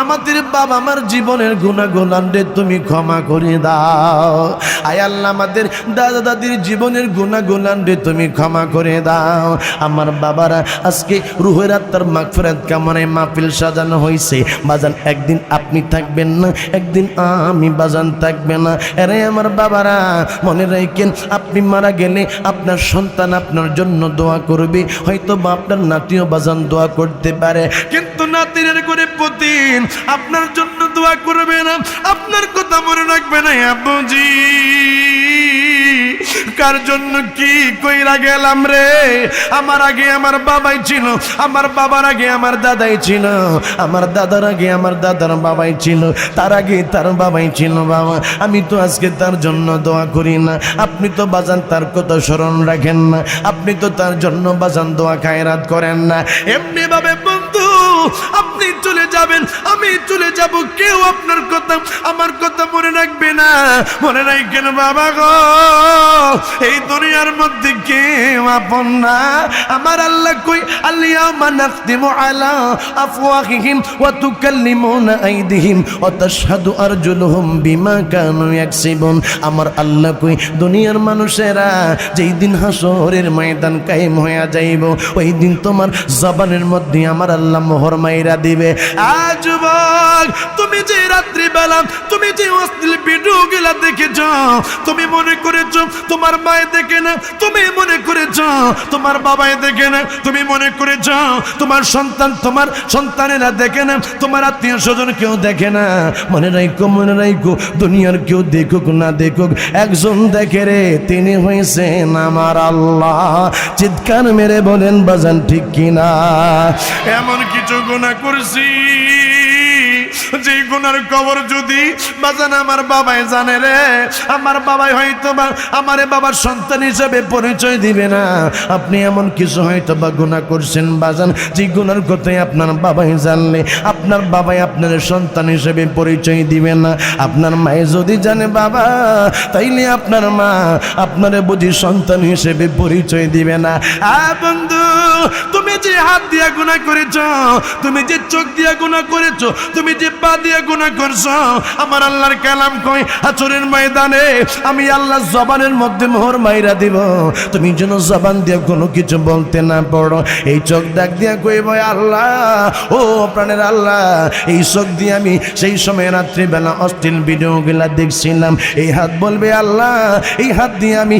আমাদের বাবা আমার জীবনের গুনাহগুলান রে তুমি ক্ষমা করে দাও আয় আল্লাহ আমাদের দাদা দাদির জীবনের গুনাহগুলান রে তুমি ক্ষমা করে দাও আমার বাবারা আজকে রুহের আত্মার মাগফিরাত কামনায় মাহফিল সাজানো হয়েছে বাজান একদিন আপনি থাকবেন না একদিন আমি বাজান থাকবে না আরে আমার বাবারা মনে রাখেন আপনি মারা গেলে আপনার সন্তান আপনার জন্য দোয়া করবে হয়তো বা আপনার নাতিও বাজান দোয়া করতে পারে কিন্তু নাতিনের করে প্রতিদিন আপনার জন্য দোয়া করবে না আপনার কথা মনে রাখবে না আব্বুজি কার জন্য কি কইরা গেলাম রে আমার আগে আমার বাবাই ছিল আমার বাবার আগে আমার দাদাই ছিল আমার দাদার আগে আমার দাদার বাবাই ছিল তার আগে তার বাবাই ছিল বাবা আমি তো আজকে তার জন্য দোয়া করি না আপনি তো বাজান তার কথা স্মরণ রাখেন না আপনি তো তার জন্য বাজান দোয়া খায়রাত করেন না এমনি ভাবে বন্ধু আপনি চলে যাবেন আমি চলে যাব কেউ আপনার কথা আমার কথা মনে রাখবে না মনে রাখেন বাবা গো এই দুনিয়ার মধ্যে কেউ আপন না আমার আল্লাহ কই আল-ইয়াওমা নাখতিমু আলা আফওয়াহিহিম ওয়া তুকাল্লিমুনা আইদিহিম ওয়া তাশহাদু আরজুলুহুম বিমা কানু ইয়াকসিবুন আমার আল্লাহ কই দুনিয়ার মানুষেরা যেই দিন হাসরের ময়দান কায়েম হয়ে যাইব ওই দিন তোমার জবানের মধ্যে আমার আল্লাহ মোহর মাইরা দিবে আজ যুবক তুমি যে রাত্রি বেলা তুমি যে অশ্লীল ভিডিওগুলা দেখেছ তুমি মনে করেছো তোমার মায়ে দেখে না তুমি মনে করেছো তোমার বাবাই দেখে না তুমি মনে করেছো তোমার সন্তান তোমার সন্তানেরা দেখে না তোমার আত্মীয় স্বজন কেউ দেখে না মনে রাখো দুনিয়ার কেউ দেখুক না দেখুক একজন দেখে রে তিনি হয়েছেন আমার আল্লাহ চিৎকার মেরে বলেন বাজান ঠিক কিনা এমন কিছু গুনাহ করছি যে গুনার খবর যদি বাজান আমার বাবাই জানে রে আমার বাবাই হয়তো বা আমারে বাবার সন্তান হিসেবে পরিচয় দিবে না আপনি এমন কিছু হয়তো বা গুনাহ করছেন বাজান যে গুনার কথাই আপনার বাবাই জানলে আপনার বাবাই আপনার সন্তান হিসেবে পরিচয় দিবে না আপনার মায়ে যদি জানে বাবা তাইলে আপনার মা আপনারে বুঝি সন্তান হিসেবে পরিচয় দিবে না বন্ধু তুমি যে হাত দিয়া গুনাহ করেছো তুমি যে চোখ দিয়া গুনাহ করেছো তুমি যে পা দিয়া গুনাহ করছো আমার আল্লাহর কালাম কই হাসরের ময়দানে আমি আল্লাহ জবানের মধ্যে মোহর মাইরা দিব তুমি যেন জবান দিয়া কোনো কিছু বলতে না পারো এই চোখ ডাক দিয়া কইব আল্লাহ ও প্রাণের আল্লাহ এই চোখ দিয়ে আমি সেই সময় রাত্রিবেলা অশ্লীল ভিডিওগুলা দেখছিলাম এই হাত বলবে আল্লাহ এই হাত দিয়ে আমি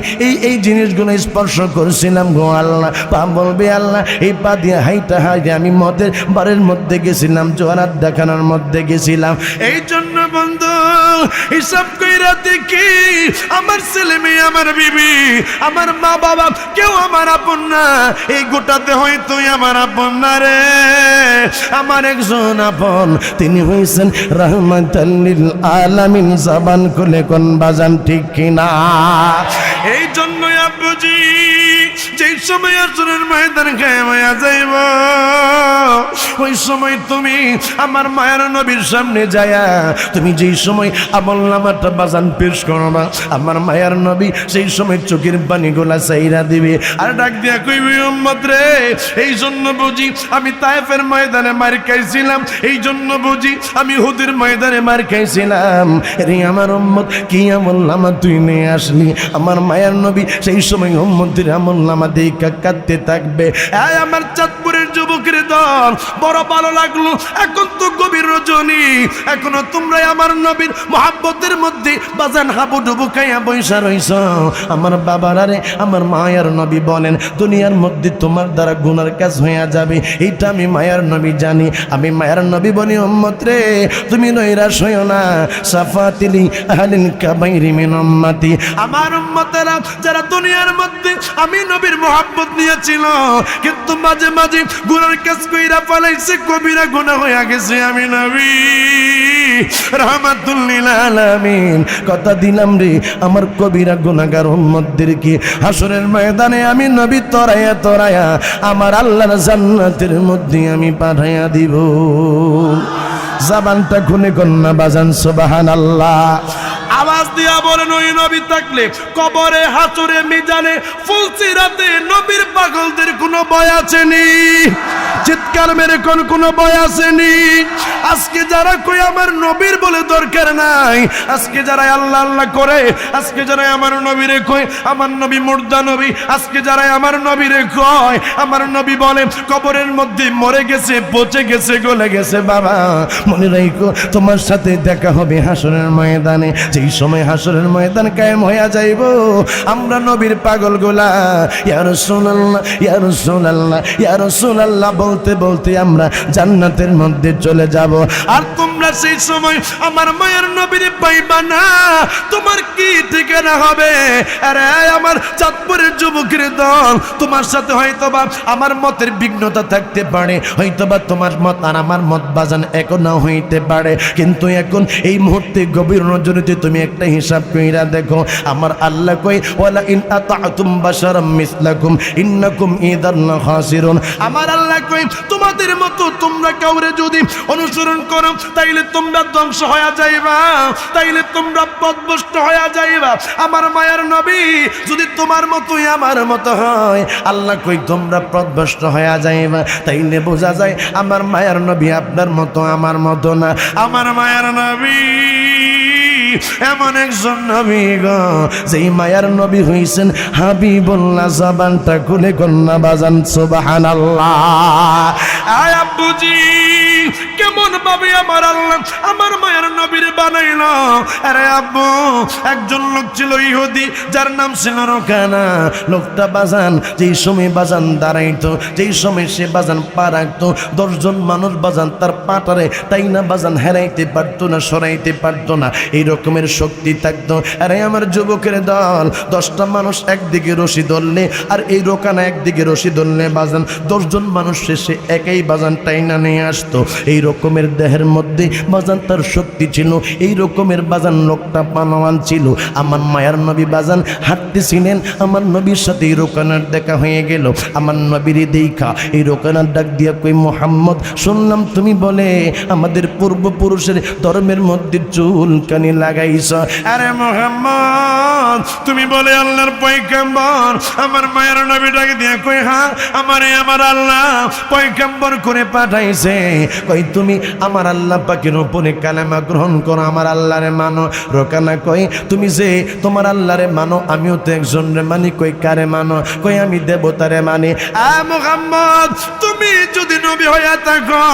এই জিনিসগুলো স্পর্শ করছিলাম গো আল্লাহ পা বলবে আল্লাহ এই পা দিয়ে হাইটা হাইটে আমি মদের বারের মধ্যে গেছিলাম জোয়ারাত দেখানোর মধ্যে গেছিলাম এই জন্য বন্ধু হিসাব কইরা দেখি আমার ছেলে মেয়ে আমার বিবি আমার মা বাবা কেউ আমার আপন না এই গোটাতে হয়তো আমার আপন না রে আমার একজন আপন তিনি হয়েছেন রাহমাতাল লিল আলামিন জবান খুলে কোন বাজান ঠিক কিনা এই জন্যই আব্বুজি যেই সময় আসরের ময়দান কায়েম হয়ে যাইব ওই সময় তুমি আমার মায়ের নবীর সামনে যায়া তুমি যেই সময় আমলনামাটা বাজান পেশ করবা আমার মায়ের নবী সেই সময় চোখের পানিগুলা চাইরা দিবে আর ডাক দিয়া কইবে উম্মত রে এই জন্য বুঝি আমি তায়েফের ময়দানে মার খাইছিলাম এই জন্য বুঝি আমি হুদের ময়দানে মার খাইছিলাম রে আমার উম্মত কি আমলনামা তুই নিয়ে আসলি আমার মায়ের নবী সেই সময় উম্মতের আমলনামা দেখা কাঁদতে থাকবে আমার চাঁদপুরের যুবকের দল বড় ভালো লাগলো এখন তো গভীর রজনী এখনো তোমরা আমার নবীর মহাব্বতের মধ্যে বাজান হাবুডুবু খাইয়া বৈশা রইছ আমার বাবারে আমার মায়ার নবী বলেন দুনিয়ার মধ্যে তোমার দ্বারা গুনার কাজ হইয়া যাবে এইটা আমি মায়ার নবী জানি আমি মায়ার নবী বলি উম্মত রে তুমি নৈরাশ হইও না সাফাতিলি আহলিল কাবাইরি মিন উম্মতি আমার উম্মতের বান্দারা যারা দুনিয়ার মধ্যে আমি নবীর মোহাব্বত নিয়েছিল, কিন্তু মাঝে মাঝে গুনার কাজ কইরা পালাইছে, কবিরা গুনাহ হয়ে গেছে, আমি নবী রাহমাতুল লিল আলামিন কথা দিলাম রে আমার কবিরা গুনাহগার উম্মতদেরকে হাসরের ময়দানে আমি নবী তরায়া তরায়া আমার আল্লাহর জান্নাতের মধ্যে আমি পাঠাইয়া দিব। জবানটা খুলে কন্যা বাজান সুবহানাল্লাহ। আওয়াজ দিয়া বলেন ওই নবী থাকলে কবরে, হাসরে, মিজানে, ফুলসিরাতে নবীর পাগলদের কোনো ভয় আছেনি? চিৎকার মেরে কোনো ভয় আসেনি? আজকে যারা কই আমার নবীর বলে দরকার নাই, আজকে যারা আল্লাহ আল্লাহ করে, আজকে যারা আমার নবীরে কয় আমার নবী মুর্দা নবী, আজকে যারা আমার নবীরে কয় আমার নবী বলে কবরের মধ্যে মরে গেছে, পচে গেছে, গলে গেছে, বাবা মনে রাখো তোমার সাথে দেখা হবে হাসরের ময়দানে। যেই সময় হাসরের ময়দান কায়েম হইয়া যাইব, আমরা নবীর পাগল গোলা ইয়া রাসূলুল্লাহ ইয়া রাসূলুল্লাহ ইয়া রাসূলুল্লাহ বলতে বলতে আমরা জান্নাতের মধ্যে চলে যাব। আর তোমরা সেই সময় আমার মায়ের নবীর পাইবা না, তোমার কি ঠিকানা হবে? আরে আমার চাঁদপুরের যুবকের দল, তোমার সাথে হয়তোবা আমার মতের বিঘ্নতা থাকতে পারে, হয়তোবা তোমার মত আর আমার মত বাজান এক না হইতে পারে, কিন্তু এখন এই মুহূর্তে গভীর নজরিতে তুমি একটা হিসাব কইরা দেখো। আমার আল্লাহ কই ওয়ালা ইন আতা'তুম বাশারাম মিসলাকুম ইন্নাকুম ইযান খাসিরুন। আমার আল্লাহ কই তোমাদের মতো তোমরা কাউরে যদি অনুসরণ করো তাইলে তোমরা ধ্বংস হয়ে যাইবা, তাইলে তোমরা পথভ্রষ্ট হয়ে যাইবা। আমার মায়ের নবী যদি তোমার মতোই আমার মতো হয়, আল্লাহ কই তোমরা পথভ্রষ্ট হয়ে যাইবা, তাইলে বোঝা যায় আমার মায়ের নবী আপনার মতো আমার মতো না। আমার মায়ের নবী এমন একজন নবী গো, যেই মায়ার নবী হইছেন হাবিবুল্লাহ। জবানটা খুলে কন্যা বাজান সুবহানাল্লাহ। আয় আব্বুজি কেমন ভাবে আমার আল্লাহ আমার মায়ের নবীর বানাইল? আরে আব্বু, একজন লোক ছিল ইহুদি, যার নাম ছিল রোকানা। লোকটা বাজান যেই সময় বাজান দাঁড়াইতো, যেই সময় সে বাজান পা রাখতো, 10 জন মানুষ বাজান তার পাটারে তাই না বাজান হেরাইতে পারতো না, সরাইতে পারতো না, এই রকমের শক্তি থাকতো। আরে আমার যুবকের দল, 10টা মানুষ একদিকে রশি ধরলে আর এই রোকানা একদিকে রশি ধরলে বাজান 10 জন মানুষ শেষে একাই বাজান টাইনা নিয়ে আসতো। এই রকমের দেহের মধ্যে বাজান তার শক্তি ছিল, এই রকমের বাজান লোকটা পানোয়ান ছিল। আমার মায়ার নবী বাজান হাঁটতেছিলেন, আমার নবীর সাথে এই রোকানার দেখা হয়ে গেল। আমার নবীর দেখা এই রোকানার ডাক দিয়া কই মুহাম্মদ, শুনলাম তুমি বলে আমাদের পূর্বপুরুষের ধর্মের মধ্যে চুলকানি লাগাইছ। আরে মুহাম্মদ, তুমি বলে আল্লাহর পয়গম্বর? আমার মায়ের নবী ডাক দিয়া কই হ্যাঁ, আমারে আমার আল্লাহ পয়গম্বর করে পাঠাইছে। কই তুমি আমার আল্লাহ পাকের উপরে কালেমা গ্রহণ করো, আমার আল্লাহরে মানো। রোকানা কই তুমি যে তোমার আল্লাহরে মানো, আমিও তো একজনরে মানি। কই কারে মানো? কই আমি দেবতারে মানি। আ মুহাম্মদ, তুমি যদি নবী হইয়া থাকো,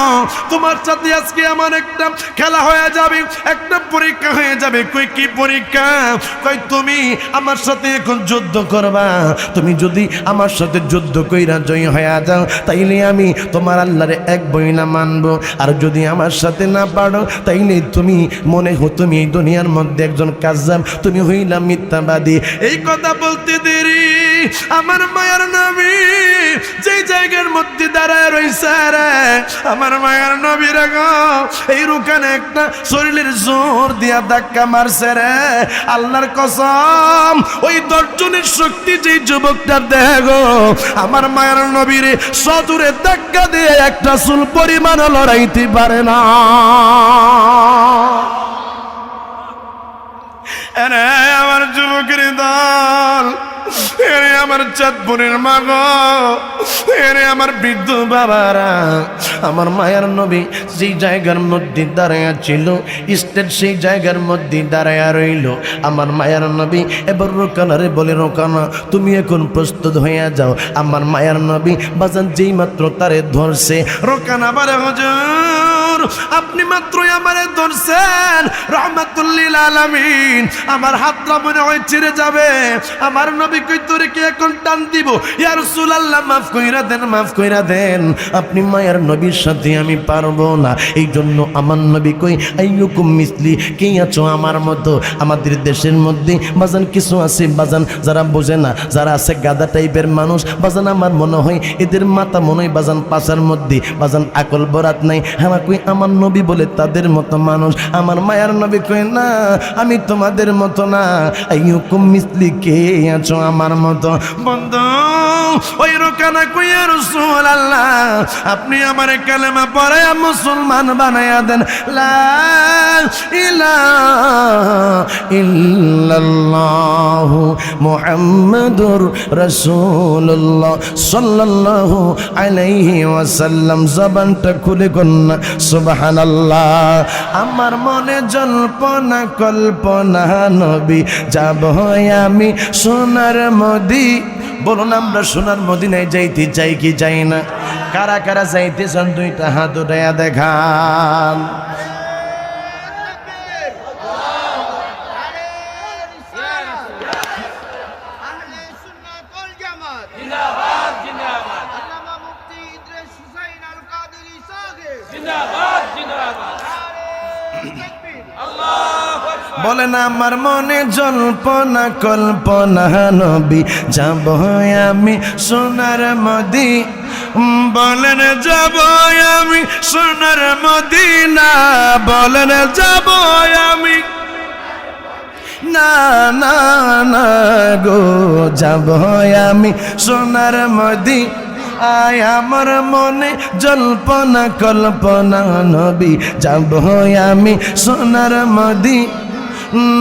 তোমার সাথে আজকে আমার একটা খেলা হয়ে যাবে, একটা পরীক্ষা হয়ে যাবে। কই কি পরীক্ষা? কই তুমি আমার সাথে এখন যুদ্ধ করবা। তুমি যদি আমার সাথে যুদ্ধ কইরা জয় হইয়া যাও, তাইলে আমি তোমার আল্লাহরে এক বইনা মানবো। আর যদি আমার সাথে না পারো, তাইলে তুমি মনে হো তুমি এই দুনিয়ার মধ্যে একজন কাজ্জাব, তুমি হইলা মিথ্যাবাদী। এই কথা বলতে দেরি আমার মায়ের নবী যেই জায়গার মধ্যে দাঁড়ায় রইছে রে, আমার মায়ের নবীর গো এই রুকানে একটা শরীরের জোর দিয়া ধাক্কা মারছে রে। আল্লাহর কসম, ওই 10 জনের শক্তি যেই যুবকটার দেহ, আমার মায়ের নবীর সদূরে ধাক্কা দিয়ে একটা চুল পরিমাণ লড়াইতে পারে না। এরে আমার যুবকের দল, এরে আমার চাঁদপুরের মা গো, এরে আমার বৃদ্ধ বাবারা, আমার মায়ের নবী যেই জায়গার মধ্যে দাঁড়াইয়া ছিল, স্টেট সেই জায়গার মধ্যে দাঁড়াইয়া রইল। আমার মায়ের নবী এবার রোকানারে বলে, রোকানা তুমি এখন প্রস্তুত হইয়া যাও। আমার মায়ের নবী বাজান যেই মাত্র তারে ধরছে, রোকানা বলে হুজুর হুজুর আপনি মাত্রই আমারে ধরছেন রাহমাতুল লিল আলামিন, আমার হাতটা মনে হয় ছিঁড়ে যাবে। আমার নবী কই তোরে কি এখন টান দিব? ইয়া রাসূলুল্লাহ মাফ কইরা দেন, মাফ কইরা দেন, আপনি মায়ের নবীর সাথে আমি পারবো না। এই জন্য আমার নবী কই আইয়ুকুম মিসলি, কে আছো আমার মতো? আমাদের দেশের মধ্যে বাজান কিছু আছে বাজান যারা বোঝে না, যারা আছে গাদা টাইপের মানুষ বাজান, আমার মনে হয় এদের মাথা মনে হয় বাজান পাশার মধ্যে বাজান আকল বরাত নাই। হ্যাঁ কই আমার নবী বলে তাদের মতো মানুষ, আমার মায়ের নবী কই না আমি তোমাদের মতো না। আইয়ুকুম মিসলি, কে আছো আমার মতো? বন্ধু ওই রোকানা কই ইয়া রাসূলুল্লাহ আপনি আমার কালেমা পড়ায়া মুসলমান বানায়া দেন। লা ইলাহা ইল্লাল্লাহু মুহাম্মাদুর রাসূলুল্লাহ সাল্লাল্লাহু আলাইহি ওয়াসাল্লাম। জবানটা খুলে কন্যা সুবহানাল্লাহ। আমার মনে জল্পনা কল্পনা নবী যাব আমি সোনার মদি। বলুন আমরা সোনার মদিনায় যাইতে চাই কি চাই না? কারা কারা যাইতে চান দুইটা হাত উঠাইয়া দেখান। বলেন আমার মনে জল্পনা কল্পনা নবী যাব আমি সোনার মদি। বলেন যাব আমি সোনার মদিনা, বলেন যাব আমি না না না গো যাব আমি সোনার মদি। আয় আমার মনে জল্পনা কল্পনা নবী যাব আমি সোনার মদি।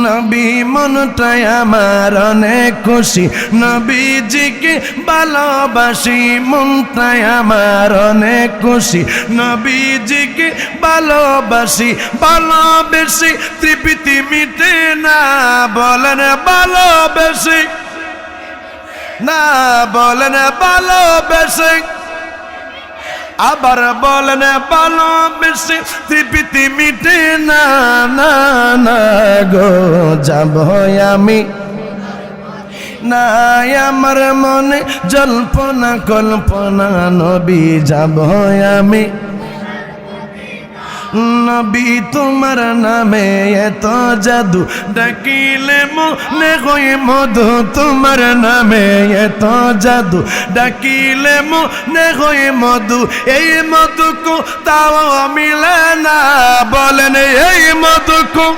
নবী মনটাই আমার অনেক খুশি, নবীজিকে ভালোবাসি, মনটাই আমার অনেক খুশি, নবীজিকে ভালোবাসি, ভালোবেসি তৃপ্তি মিটে না। বলেন ভালোবেসি না, বলেন ভালোবেসে, আবার বলেন ভালোবেসে তৃপ্তি মিটে না। না না গো যাব আমি না, আমার মনে জল্পনা কল্পনা নবী যাব আমি। নবী তোমার নামে এত জাদু, ডাকিলে মনে হয় মধু। তোমার নামে এত জাদু, ডাকিলে মনে হয় মধু। এই মধুকো তাও মিলে না, বলেন এই মধুকো,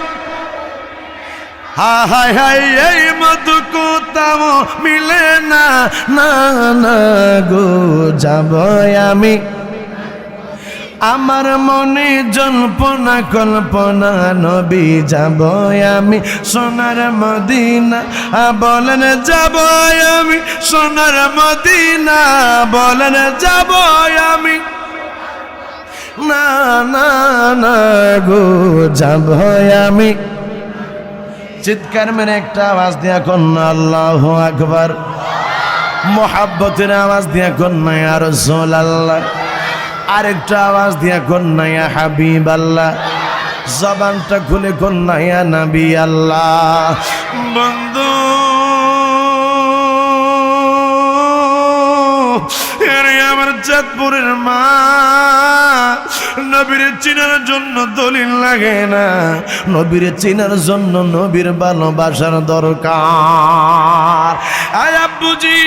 হায় হায় হায় এই মধুকো তাও মিলে না। না না গো যাব আমি, আমার মনে জল্পনা কল্পনা নবী যাব আমি সোনার মদিনা। বলেন যাব আমি সোনার মদিনা, বলেন যাব আমি না না না গো যাব আমি। চিৎকার মেরে একটা আওয়াজ দিয়া কন্যা আল্লাহু আকবার। মোহাব্বতের আওয়াজ দিয়া কন্যা ইয়া রাসূলুল্লাহ। আরেকটা আওয়াজ দিয়া কন্যা ইয়া হাবিব আল্লাহ। জবানটা খুলে কন্যা ইয়া নবী আল্লাহ। বন্ধু আমার চাঁদপুরের মা, নবীর চিনার জন্য দলিল লাগে না, নবীর চিনার জন্য নবীর ভালোবাসার দরকার। আয় আব্বুজি,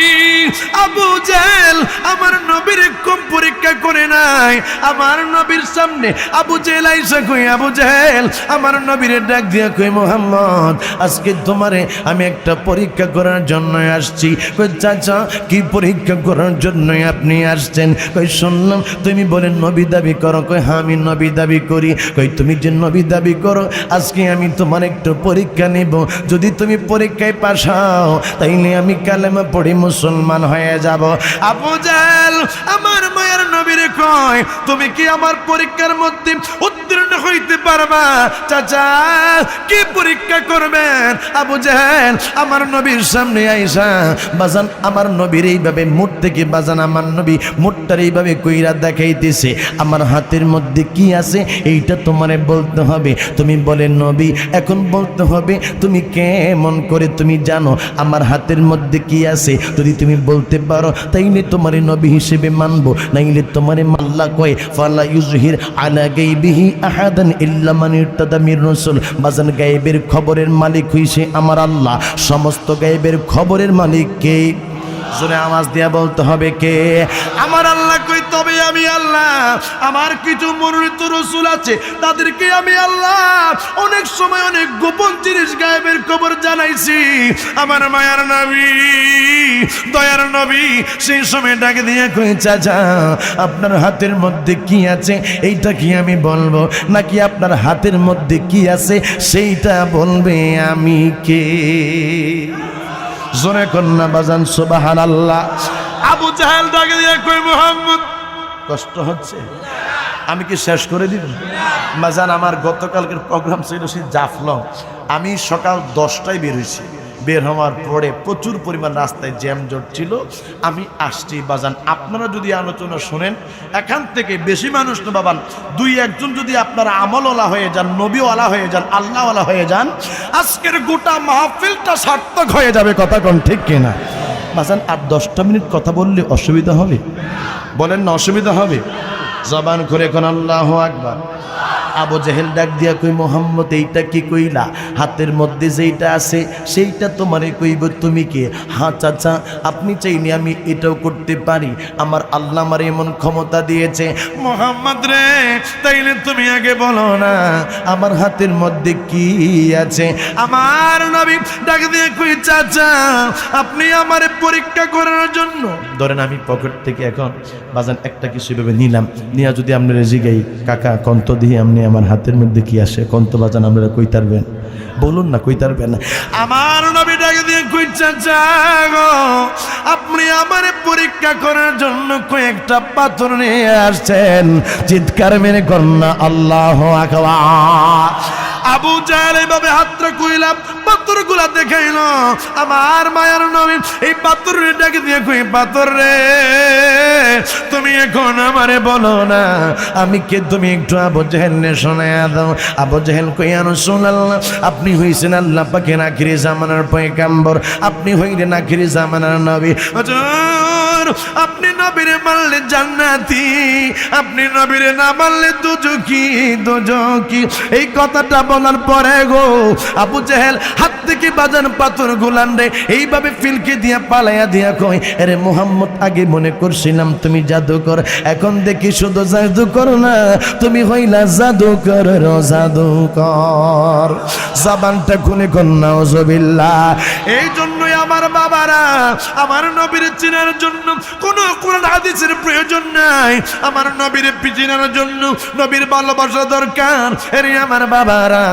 আবু জেল আমার নবীর কম পরীক্ষা করে নাই। আমার নবীর সামনে আবু জেল আইসা কই, আবু জেল আমার নবীর ডাক দিয়া কই মুহাম্মদ আজকে তোমারে আমি একটা পরীক্ষা করার জন্য আসছি। কই চাচা কি পরীক্ষা করার জন্য আপনি আসছেন? কই শুনলাম তুমি বলেন নবী দাবি করো। কই হ্যাঁ আমি নবী দাবি করি। কই তুমি যে নবী দাবি করো আজকে আমি তোমার একটু পরীক্ষা নেব, যদি তুমি পরীক্ষায় পাস হও তাইলে আমি কালেমা পড়ি মুসলমান হয়ে যাব। আবু জেল আমার মায়ের নবীর কয় তুমি কি আমার পরীক্ষার মধ্যে উত্তীর্ণ হইতে পারবা? চাচা কি পরীক্ষা করবেন? আবু জেল আমার নবীর সামনে আইসা বাজান আমার নবীর এইভাবে মুখ থেকে বাজান আমার আমার নবী মুখটার এইভাবে কইরা দেখাইতেছে, আমার হাতের মধ্যে কি আছে এইটা তোমারে বলতে হবে। তুমি বলে নবী এখন বলতে হবে তুমি কেমন করে তুমি জানো আমার হাতের মধ্যে কি আছে? যদি তুমি বলতে পারো তাইলে তোমারে নবী হিসেবে মানবো, নাইলে তোমারে আল্লাহ কয় ফালা ইউজহির আলা গায়বিহি আহাদান ইল্লা মান ইরতাদা মির রাসূল। বাজান গায়েবের খবরের মালিক হইছে আমার আল্লাহ, সমস্ত গায়েবের খবরের মালিক কে? জোরে আওয়াজ দিয়া বলতে হবে কে? আমার আল্লাহ কই তবে আমি আল্লাহ, আমার কিছু মনোনীত রাসূল আছে তাদেরকে আমি আল্লাহ অনেক সময় অনেক গোপন জিনিস গায়েবের খবর জানাইছি। আমার মায়ার নবী দয়ার নবী সেই সময় ডাকে দিয়ে কই চাচা আপনার হাতের মধ্যে কি আছে এইটা কি আমি বলবো, নাকি আপনার হাতের মধ্যে কি আছে সেইটা বলবে আমি কে? জোরে কন্যা বাজান সুবহানাল্লাহ। আবু জাহেল ডাকে দিয়ে কই মুহাম্মদ কষ্ট হচ্ছে, আমি কি শেষ করে দিব? বাজান আমার গতকালকের প্রোগ্রাম ছিল সেই জাফলং, আমি সকাল 10টায় বের হয়েছি, বের হওয়ার পরে প্রচুর পরিমাণ রাস্তায় জ্যাম জট ছিল, আমি আসছি বাজান। আপনারা যদি আলোচনা শোনেন এখান থেকে বেশি মানুষ না বাবান, 2-1 যদি আপনারা আমলওয়ালা হয়ে যান, নবীওয়ালা হয়ে যান, আল্লাহওয়ালা হয়ে যান, আজকের গোটা মাহফিলটা সার্থক হয়ে যাবে। কথা কোন ঠিক কিনা বাজান? আর 10টা মিনিট কথা বললে অসুবিধা হবে? বলেন না অসুবিধা হবে? জবান করে কোন আল্লাহু আকবার। আবু জেহেল ডাক দিয়া কই মোহাম্মদ এইটা কি কইলা? হাতের মধ্যে যেইটা আছে সেইটা তোমারে কইব, তুমি কে? হ্যাঁ চাচা আপনি চাইলে আমি এটাও করতে পারি, আমার আল্লাহ আমার এমন ক্ষমতা দিয়েছে। মোহাম্মদ রে তাইলে তুমি আগে বলো না আমার হাতের মধ্যে কি আছে? আমার নবী ডাক দিয়ে কই চাচা আপনি আমারে পরীক্ষা করার জন্য, ধরেন আমি পকেট থেকে এখন বাজান একটা কিছু ভেবে নিলাম, নিয়া যদি আপনারা জিগাই কাকা কন্ত দিয়ে আপনি আমার হাতের মধ্যে কি আসে কন্ত বাজান আপনারা কই তারবেন? বলুন না কই তারবেন? আমার নবী ডাকে দিয়ে কই চাচা গো আপনি আমারে পরীক্ষা করার জন্য কয়েকটা পাথর নিয়ে আসছেন। চিৎকার মেরে কন্যা আল্লাহু আকবার। আবু জাহেল এইভাবে হাতটা কইলাম, পাথরগুলা দেখাইল। আমার মায়ার নবী এই পাথরের ডাকে দিয়ে কই পাথর রে তুমি এখন আমারে বলো না আমি কে? তুমি একটু আবু জাহেলকে শোনায়া দাও। আবু জাহেল কই ইয়া রাসূলুল্লাহ আপনি হইছেন আল্লাহ পাকের আখিরি জামানার পয়গম্বর, আপনি হইলেন আখিরি জামানার নবী। হুজুর আপনি নবীরে মানলে জান্নাতি, আপনি নবীরে না মানলে দুজকি দুজকি। এই কথাটা বলার পরে গো আবু জাহেল হাত থেকে বাজান পাথর গুলান রে এইভাবে ফিলকে দিয়া পালাইয়া দিয়া কই আরে মুহাম্মদ আগে মনে করছিলাম তুমি জাদুকর, এখন দেখি শুধু জাদুকর না তুমি হইলা জাদুকর জাদুকর। জবানটা খুলে কোন নাউজুবিল্লাহ। এই জন্যই আমার বাবারা আমার নবীর চিনার জন্য কোনো কোরআন হাদিসের প্রয়োজন নাই, আমার নবীর চিনার জন্য নবীর ভালোবাসা দরকার। আরে আমার বাবারা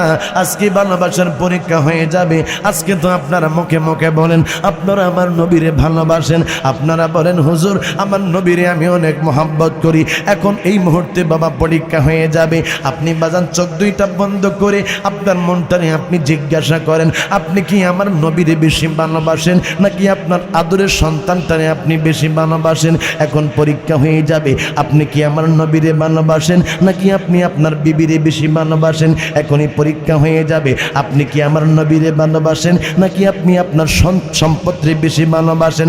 আজকে ভালোবাসার পরীক্ষা হয়ে যাবে। আজকে তো আপনারা মুখে মুখে বলেন আপনারা আমার নবীরে ভালোবাসেন, আপনারা বলেন হুজুর আমার নবীরে আমি অনেক মহব্বত করি। এখন এই মুহূর্তে বাবা পরীক্ষা হয়ে যাবে। আপনি বাজান চোখ দুইটা বন্ধ করে আপনার মনটারে আপনি জিজ্ঞাসা করেন আপনি কি আমার নবীরে বেশি ভালোবাসেন নাকি আপনার আদরের সন্তানটারে আপনি বেশি ভালোবাসেন? এখন পরীক্ষা হয়ে যাবে। আপনি কি আমার নবীরে ভালোবাসেন নাকি আপনি আপনার বিবিরে বেশি ভালোবাসেন? এখনই পরীক্ষা হয়ে যাবে। আপনি কি আমার নবীরে ভালোবাসেন নাকি আপনি আপনার সম্পত্তি বেশি ভালোবাসেন?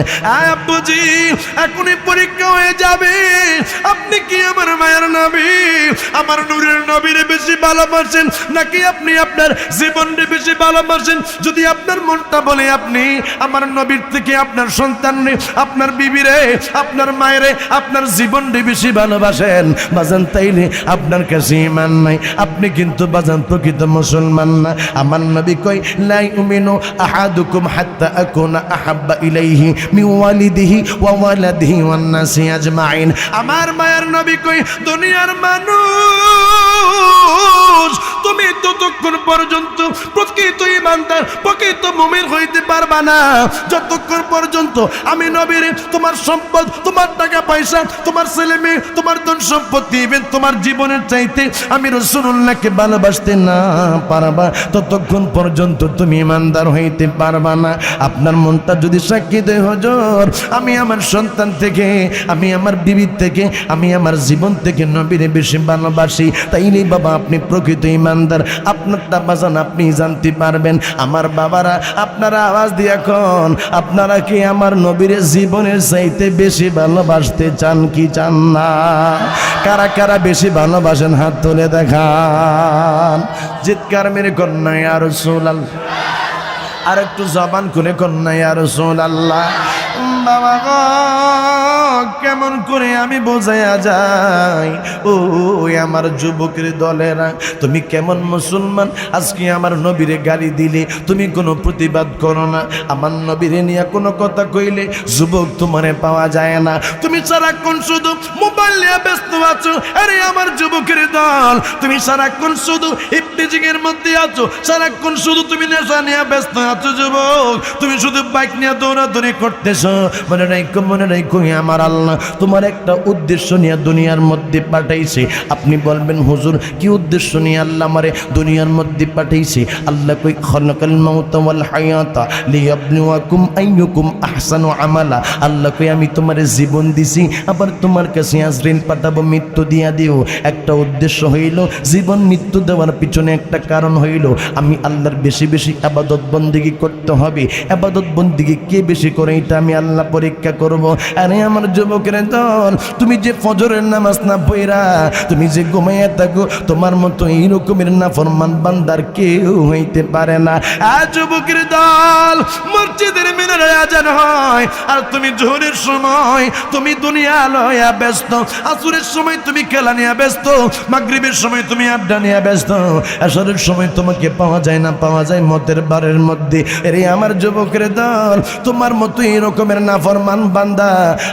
আব্বুজি এখনই পরীক্ষা হয়ে যাবে। আপনি কি আমার মায়ের নবী আমার নূরের নবীরে বেশি ভালোবাসেন নাকি আপনি আপনার জীবনকে বেশি ভালোবাসেন? যদি আপনার মনটা বলে আপনি আমার নবীর থেকে আপনার সন্তানরে আপনার বিবিরে আপনার মায়েরে আপনার জীবনকে বেশি ভালোবাসেন বাজান তাইলে আপনার কাছে ঈমান নাই, আপনি কিন্তু বাজান প্রকৃত মুসলমান না। আমার নবী কই লা ইউমিনু আহাদুকুম হাত্তা আকুনা আহাব্বা ইলাইহি মিন ওয়ালিদিহি ওয়া ওয়ালাদিহি ওয়ান নাসি আজমাইন। আমার মায়ের নবী কই দুনিয়ার মানুষ তুমি ততক্ষণ পর্যন্ত প্রকৃত ইমানদার প্রকৃত মুমিন হইতে পারবা না যতক্ষণ পর্যন্ত আমি নবীর তোমার সম্পদ, তোমার টাকা পয়সা, তোমার ছেলে মেয়ে, তোমার ধন সম্পত্তি, তোমার জীবনের চাইতে আমি রাসূলুল্লাহকে ভালোবাসতে না পারবা ততক্ষণ পর্যন্ত তুমি ইমানদার হইতে পারবা না। আপনার মনটা যদি সাক্ষী দেয় হুজুর আমি আমার সন্তান থেকে, আমি আমার বিবি থেকে, আমি আমার জীবন থেকে নবীরে বেশি ভালোবাসি, তাইলে বাবা আপনি প্রকৃত ইমানদার। আপনারটা বাজান আপনি জানতে পারবেন। আমার বাবারা আপনারা আওয়াজ দিয়ে এখন আপনারা কি আমার নবীরে জীবনের চাইতে বেশি ভালোবাসতে চান কি চান না? কারা কারা বেশি ভালোবাসেন হাত তুলে দেখান। চিৎকার মেরে কন্যা ইয়া রাসূলুল্লাহ, আর একটু জবান খুলে কন্যা ইয়া রাসূলুল্লাহ। বাবা গো কেমন করে আমি বোঝায়া যাই ও আমার যুবকের দলেরা, তুমি কেমন মুসলমান আজকে আমার নবীরে গালি দিলে তুমি কোনো প্রতিবাদ করো না, আমার নবীরে নিয়ে কোনো কথা কইলে যুবক তোমারে পাওয়া যায় না, তুমি সারাক্ষণ শুধু মোবাইল নিয়ে ব্যস্ত আছো। আরে আমার যুবকের দল তুমি সারাক্ষণ শুধু ইফটিজিং এর মধ্যে আছো, সারাক্ষণ শুধু তুমি নেশা নিয়ে ব্যস্ত আছো। যুবক তুমি শুধু বাইক নিয়ে দৌড়াদৌড়ি করতেছো। মনে রাখো আমার আল্লাহ তোমার একটা উদ্দেশ্য নিয়ে দুনিয়ার মধ্যে পাঠাইছে। আপনি বলবেন হুজুর কি উদ্দেশ্য নিয়ে আল্লাহ আমারে দুনিয়ার মধ্যে পাঠাইছে? আল্লাহ কই খালাকাল মাউতা ওয়াল হায়াতা লিয়াবলুয়াকুম আইয়ুকুম আহসানু আমালা। আল্লাহ কই আমি তোমারে জীবন দিছি, আবার তোমার কাছে আজরাইল পাঠাবো মৃত্যু দিয়া দিও। একটা উদ্দেশ্য হইল জীবন মৃত্যু দেওয়ার পিছনে একটা কারণ হইল আমি আল্লাহর বেশি বেশি ইবাদত বন্দেগী করতে হবে। ইবাদত বন্দেগী কে বেশি করে এটা আমি আল্লাহ পরীক্ষা করব। আরে আমার যুবকের দল তুমি যে ফজরের নামাজ না পড়া তুমি যে ঘুমাইয়া থাকো তোমার মতো এইরকমের নাফরমান বান্দার কেউ হইতে পারে না। আর যুবকের দল মসজিদের মিনারে আজান হয় আর তুমি জোহরের সময় তুমি দুনিয়া লয়া ব্যস্ত, আসরের সময় তুমি খেলা নিয়ে ব্যস্ত, মাগরিবের সময় তুমি আড্ডা নিয়ে ব্যস্ত, আসরের সময় তোমাকে পাওয়া যায় না, পাওয়া যায় মতের বারের মধ্যে। আরে আমার যুবকের দল তোমার মতো এরকমের নাফরমান বান্দা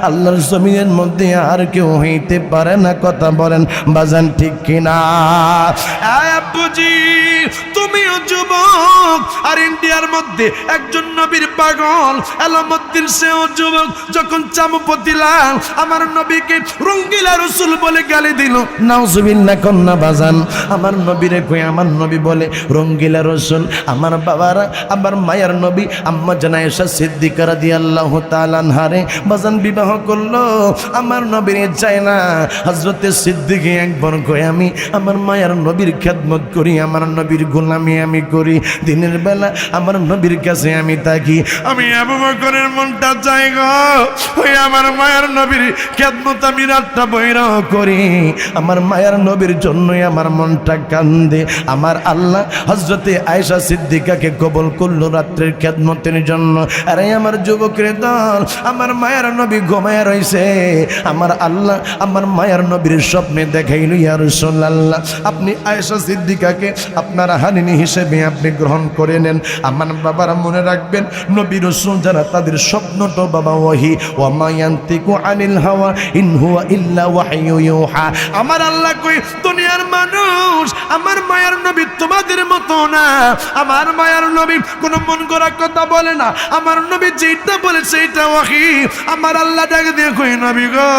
আল্লাহর জমিনের মধ্যে আর কেউ হইতে পারে না। কথা বলেন বাজান ঠিক কিনা? আব্বুজি তুমিও যুবক, আর ইন্ডিয়ার মধ্যে একজন নবীর পাগল আলামউদ্দিন সেও যুবক, যখন চামপতিলাল আমার নবীকে রঙ্গিলা রাসূল বলে গালি দিল, নাউজুবিল্লাহ কন্যা বাজান আমার নবীরে কই আমার নবী বলে রঙ্গিলা রাসূল। আমার বাবারা আমার মায়ের নবী আম্মা জান আয়েশা সিদ্দিকা রাদিয়াল্লাহু তাআলা আনহারে বাজান বিবাহ করলো, আমার নবীর চাই না। হযরতে সিদ্দিক একবার কই আমি আমার মায়ের নবীর খেদমত করি, আমার নবীর গোলামি আমি করি, দিনের বেলা আমার নবীর কাছে আমি থাকি। আমি আবু বকরের মনটা চাই গো ওই আমার মায়ের নবীর খেদমত আমি রাতটা বৈরা করি, আমার মায়ের নবীর জন্যই আমার মনটা কান্দে। আমার আল্লাহ হযরতে আয়েশা সিদ্দিকাকে কবুল করলো রাত্রের খেদমতের জন্য। আরে আমার যুবকের দল আমার মায়ের নবী ঘুমায় রইছে, আমার আল্লাহ আমার মায়ের নবীর স্বপ্নে দেখাইল ইয়া রাসূলুল্লাহ আপনি আয়েশা সিদ্দিকাকে আপনার হানিনি হিসেবে আপনি গ্রহণ করে নেন। আমার বাবারা মনে রাখবেন নবী রাসূল যারা তাদের স্বপ্নটা বাবা ওয়াহি ওয়া মা ইয়ান্তিকু আনিল হাওয়া ইন হুয়া ইল্লা ওয়াহয়ু ইউহা। আমার আল্লাহ কই দুনিয়ার মানুষ আমার মায়ের নবী তোমাদের মতো না, আমার মায়ের নবী কোনো মন করা কথা বলে না, আমার নবী যেটা বলে সেইটা ওয়াহি। আমার আল্লাহ ডাক দিয়ে কই নবী গো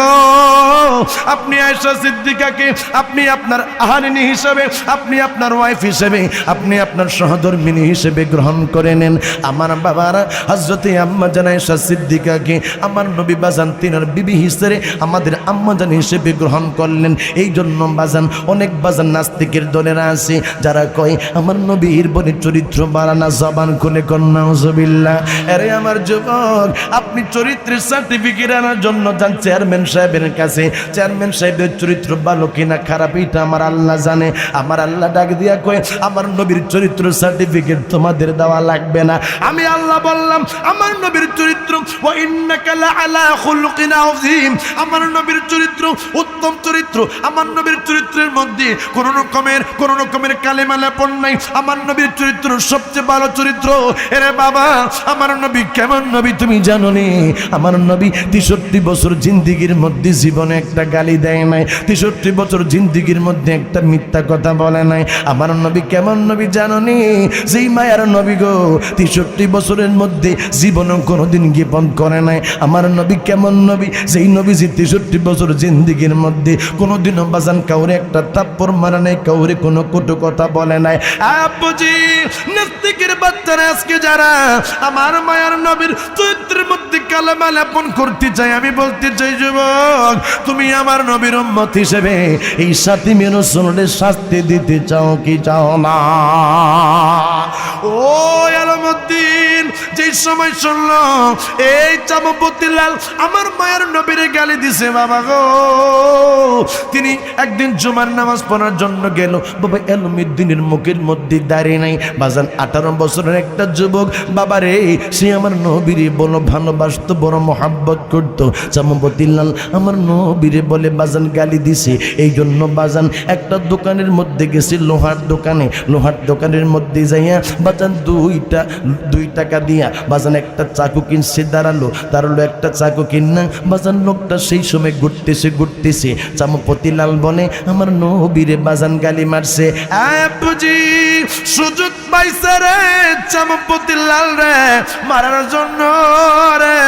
আপনি আয়েশা সিদ্দিকাকে আপনি আপনার আহারিনী হিসেবে, আপনি আপনার ওয়াইফ হিসেবে, আপনি আপনার সহধর্মিনী হিসেবে গ্রহণ করে নেন। আমার বাবারা হযরতে আম্মা জান আয়েশা সিদ্দিকাকে আমার নবী বাজান তিনার বিবি হিসেবে আমাদের আম্মা জান হিসেবে গ্রহণ করলেন। এই জন্য বাজান অনেক বাজান নাস্তিকের দলেরা আছে যারা কয় আমার নবীর বলে চরিত্র বাড়ানা, জবান খুলে কন্যা নাউজুবিল্লাহ। আরে আমার যুবক আপনি চরিত্রের সার্টিফিকেট আনার জন্য যান চেয়ারম্যান সাহেবের কাছে, চেয়ারম্যান সাহেবের চরিত্র ভালো কিনা খারাপ এটা আমার আল্লাহ জানে। আমার আল্লাহ ডাক দিয়া কয় আমার নবীর চরিত্র সার্টিফিকেট তোমাদের দেওয়া লাগবে না। আমি আল্লাহ বললাম আমার নবীর চরিত্র ওয়া ইন্নাকা লাআলা খুলুকিন আযীম, আমার নবীর চরিত্র উত্তম চরিত্র, আমার নবীর চরিত্রের মধ্যে কোন রকমের কালেমা লেপন নাই, আমার নবীর চরিত্র সবচেয়ে ভালো চরিত্র। এরে বাবা আমার নবী কেমন নবী তুমি জানো নি? আমার নবী 63 বছর জিন্দিগির মধ্যে জীবনে একটা গালি দেয় নাই, 63 বছর জিন্দিগির মধ্যে একটা মিথ্যা কথা বলে নাই। আমার নবী কেমন নবী জানো নি? যেই মায়ার নবী গো 63 বছরের মধ্যে জীবনে কোনোদিন জ্ঞাপন করে নাই। আমার নবী কেমন নবী, যেই নবী যে 63 বছর জিন্দিগির মধ্যে কোনোদিনও বাজান কাউরে একটা থাপ্পড় মারে নাই, কাউরে কোনো কটু কথা বলে নাই। আব্বুজি নাস্তিকের বাচ্চারা আজকে যারা আমার মায়ার নবীর চরিত্রের মধ্যে কালেমা লেপন করতে চাই, আমি বলতে চাই যুবক, তুমি আমার নবীর উম্মত হিসেবে এই সাতিমে রাসূলের শাস্তি দিতে চাও কি চাও না? ও আলমউদ্দিন যেই সময় শুনলো এই চামপতিলাল আমার মায়ের নবীর গালি দিছে, বাবা গো, তিনি একদিন জুমার নামাজ পড়ার জন্য গেল। বাবা আলমউদ্দিনের মুখের মধ্যে দাঁড়িয়ে নাই বাজান 18 বছরের একটা যুবক। বাবা রে, সে আমার নবীরে বলো ভালোবাসতো, বড় মহাব্বত করতো। চামপতিলাল আমার নবীরে বলে বাজান গালি দিছে। এই জন্য বাজান একটা দোকানের মধ্যে গেছে, লোহার দোকানে। লোহার দোকানের মধ্যে যাইয়া বাজান 2 টাকা দিয়া বাজান একটা চাকু কিনছে। দাঁড়ালো একটা চাকু কিনা বাজান লোকটা সেই সময় ঘুরতেছে। চামপতিলাল বলে আমার নবীরে বাজান গালি মারছে। বুঝি সুযোগ পাইছে রে চামপতিলাল রে মারার জন্য রে।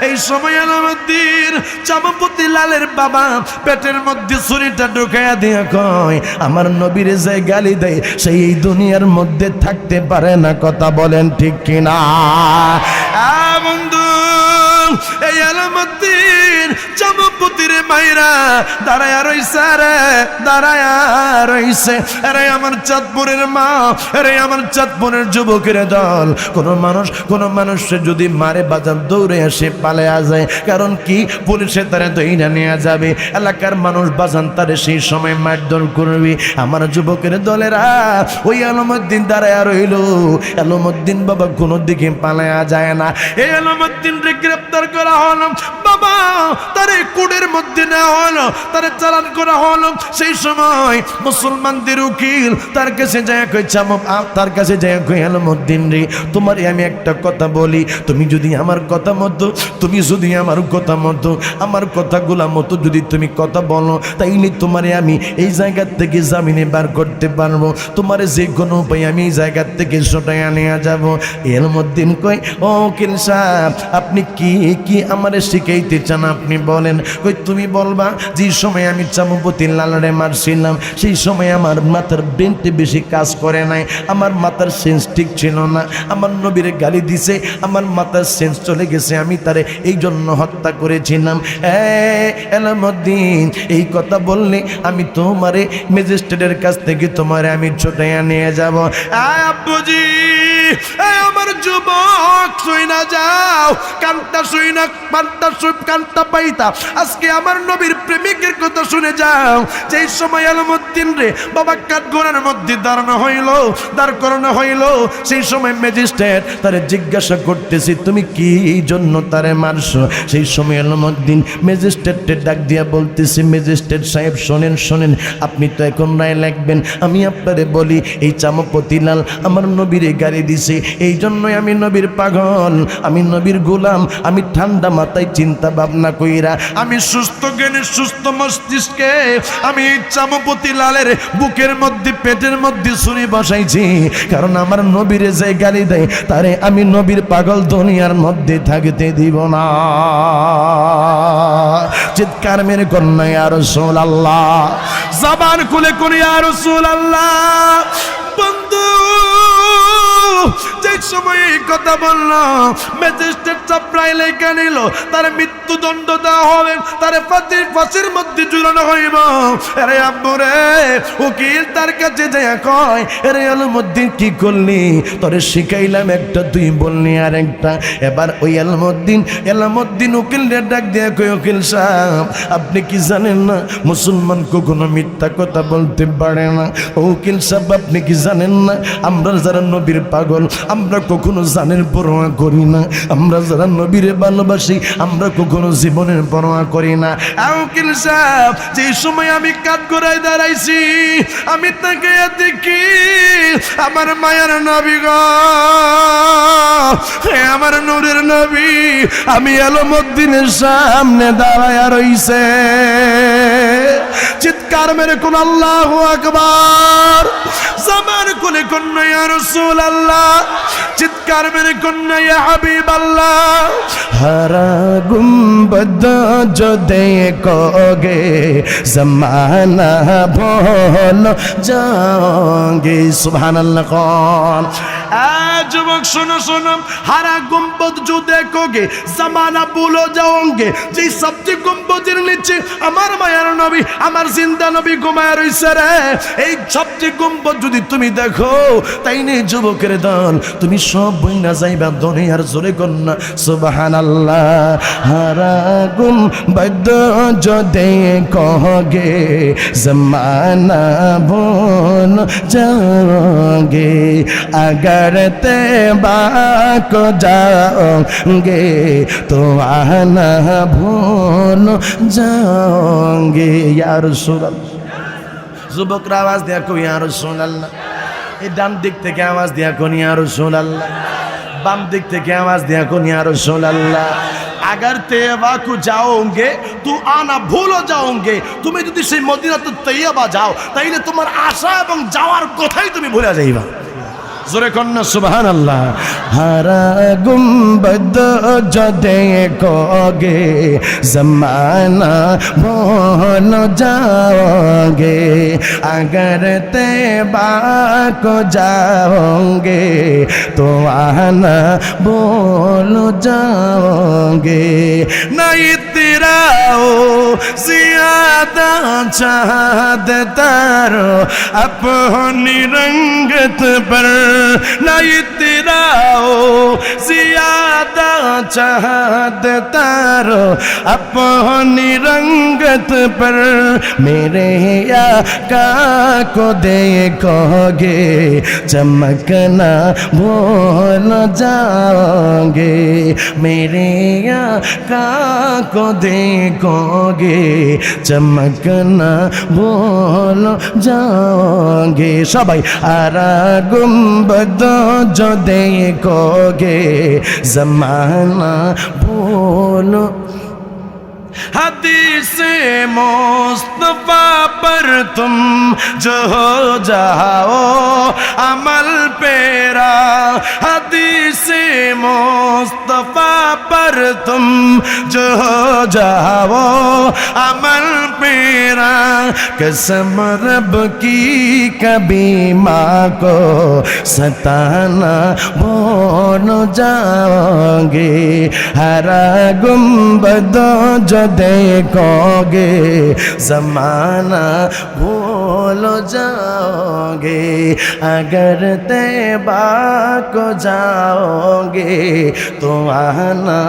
এই সময় আলমউদ্দিন চামপতিলালের বাবা পেটের মধ্যে ছুরিটা ঢুকাইয়া দিয়া কয় আমার নবীরে যে গালি দেয় সেই এই দুনিয়ার মধ্যে থাকতে পারে না। কথা বলেন ঠিক কিনা? বন্ধু, এই আলমউদ্দিন চামপতির মাইরা দাঁড়ায়া রইছে রে, দাঁড়ায়া রইছে। আরে আমার চাঁদপুরের মা, আরে আমার চাঁদপুরের যুবকের দল, কোন মানুষের যদি মারে বাজার দৌড়ে আসে পালিয়ে যায়। কারণ কি, পুলিশে তারে দইরা নিয়ে যাবে, এলাকার মানুষ বাজান তারে সেই সময় মারধর করবে। আমার যুবকের দলেরা ওই আলমউদ্দিন দাঁড়ায়া রইল। আলমউদ্দিন বাবা কোনো দিকে পালিয়ে যায় না। এই আলমউদ্দিন রে গ্রেফতার করা হলো বাবা, তারে কোর্টের মধ্যে নেওয়া হলো, তারে চালান করা হলো। সেই সময় মুসলমানদের উকিল তার কাছে যায় কই আলমউদ্দিন রে, তোমারে আমি একটা কথা বলি, তুমি যদি আমার কথা মতো আমার কথাগুলা মতো যদি তুমি কথা বলো, তাইলে তোমারে আমি এই জায়গা থেকে জামিনে বার করতে পারবো। তোমারে যে কোনো উপায় আমি এই জায়গা থেকে সটাইয়া নিয়ে যাবো। আলমউদ্দিন কই, ও উকিল সাহেব, আপনি কি আমারে শিখাইতে চান আপনি বলেন। কই তুমি বলবা যে সময় আমি চামপতিলালরে মারছিলাম সেই সময় আমার মাথার ব্রেনটি বেশি কাজ করে নাই, আমার মাথার সেন্স ঠিক ছিল না। আমার নবীরে গালি দিছে, আমার মাথার সেন্স চলে গেছে, আমি তারে এই জন্য হত্যা করেছিলাম। আলমউদ্দিন এই কথা বললে আমি তোমারে ম্যাজিস্ট্রেটের কাছ থেকে তোমারে আমি ছুটাইয়া নিয়ে যাব। আব্বুজি আমার যুবক শুই না যাও, কানটা পাইতা আজকে আমার নবীর প্রেমিকের কথা শুনে যাও। যেই সময় আলমউদ্দিন রে বাবা কাঠগড়ার মধ্যে দাঁড় করানো হইল, সেই সময় ম্যাজিস্ট্রেট তারে জিজ্ঞাসা করতেছি তুমি কি জন্য তারে মারছো। সেই সময় আলমউদ্দিন ম্যাজিস্ট্রেটকে ডাক দিয়া বলতেছি, ম্যাজিস্ট্রেট সাহেব শোনেন, আপনি তো এখন রায় লিখবেন। আমি আপনারে বলি, এই চামপতিলাল আমার নবীরে গালি দিছে, এই জন্যই আমি নবীর পাগল, আমি নবীর গোলাম। আমি ঠান্ডা মাথায় চিন্তা ভাবনা কইরা, আমি সুস্থ জ্ঞানে সুস্থ মস্তিষ্কে আমি এই চামপতিলালের বুকের মধ্যে পেটের মধ্যে ছুরি বসাইছি। কারণ আমার নবীরে যে গালি দেয় তারে আমি নবীর পাগল দুনিয়ার মধ্যে থাকতে দিব না। চিৎকার মেরে কন্যা ইয়া রাসূলুল্লাহ, জবান খুলে করি ইয়া রাসূলুল্লাহ। বন্ধু যে সময় এই কথা বললো ম্যাজিস্ট্রেট চাপড়াই লেখা নিল, তার মৃত্যুদণ্ড দেওয়া হবে, তার ফাঁসির মধ্যে ঝুলানো হইব। আরে আব্বু রে, উকিল তার কাছে যায় কয়, আরে আলমউদ্দিন কি করলি, তোরে শিখাইলাম একটা, তুই বললি আর একটা। এবার ওই আলমউদ্দিন উকিলরে ডাক দিয়ে কই, উকিল সাহেব আপনি কি জানেন না মুসলমান কখনো মিথ্যা কথা বলতে পারে না। উকিল সাহেব আপনি কি জানেন না, আমরা যারা নবীর পাগল আমরা কখনো জানের পরোয়া করি না, আমরা যারা নবীরে ভালোবাসি আমরা কখনো জীবনের পরোয়া করি না। উকিল সাহেব যে সময় আমি কাঠগড়ায় দাঁড়াইছি আমি তাকে দেখি আমার মায়ের নবী গো, আমার নূরের নবী আমি আলমউদ্দিনের সামনে দাঁড়ায়া রইছে। চিৎকার মেরে কোন আল্লাহু আকবার, জামান খুলে কন্যা ইয়া রাসূলুল্লাহ, চিৎকার মেরে কন্যা ইয়া হাবিবাল্লাহ। हरा गुंबद जो देखोगे ज़माना भूल जाओगे। सुभान अल्लाह। कौन যুবক শোনো শোনো, হারা গুম্বদ जो देखोगे जमाना भूल जाओगे। যে সবচেয়ে গুম্বদের নিচে আমার মায়ার নবী, আমার জিন্দা নবী ঘুমায় রইছে রে, এই সবচেয়ে গুম্বদ যদি তুমি দেখো তাই নে যুবকের দল, তুমি সব বইনা যাইবা দুনিয়ার জোরে কন্যা সুবহানাল্লাহ। हरा गुंबद जो देखोगे ज़माना भूल जाओगे। अगर तैबा को जाओगे तो आना भूल जाओगे। या रसूल अल्लाह। যুবকরা আওয়াজ দিয়া কই ইয়া রাসূলুল্লাহ। এই ডান দিক থেকে আওয়াজ দিয়া কই ইয়া রাসূলুল্লাহ, বাম দিক থেকে আওয়াজ দিয়া কই ইয়া রাসূলুল্লাহ। अगर तैयबा को जाओगे तो आना भूल जाओगे। তুমি যদি সেই মদিনাতুত তৈয়বা যাও তাইলে তোমার আশা এবং যাওয়ার কথাই তুমি ভুলে যাইবা। जोरे कन्ना सुभान अल्लाह। हरा गुंबद जो देखोगे ज़माना भूल जाओगे। अगर तैबा को जाओगे तो आना भूल जाओगे। नहीं तेरा ओ ज़्यादा चाहता रो अपनी रंगत पर, नहीं तेरा हो ज़्यादा चाहता रो अपनी रंगत पर। मेरे आका को देखोगे चमकना भूल जाओगे। मेरे आका को देखोगे चमकना भूल जाओगे। सबाई आरा गुंबद जो देखोगे ज़माना भूल। हदीस मुस्तफा पर तुम जो हो जाओ अमल पेरा। हदीस मुस्तफा पर तुम जो हो जाओ अमल पेरा। कसम रब की कभी माँ को सताना भूल जाओगे। हरा गुंबद जो देखोगे ज़माना भूल जाओगे। अगर तैबा को जाओगे तो आना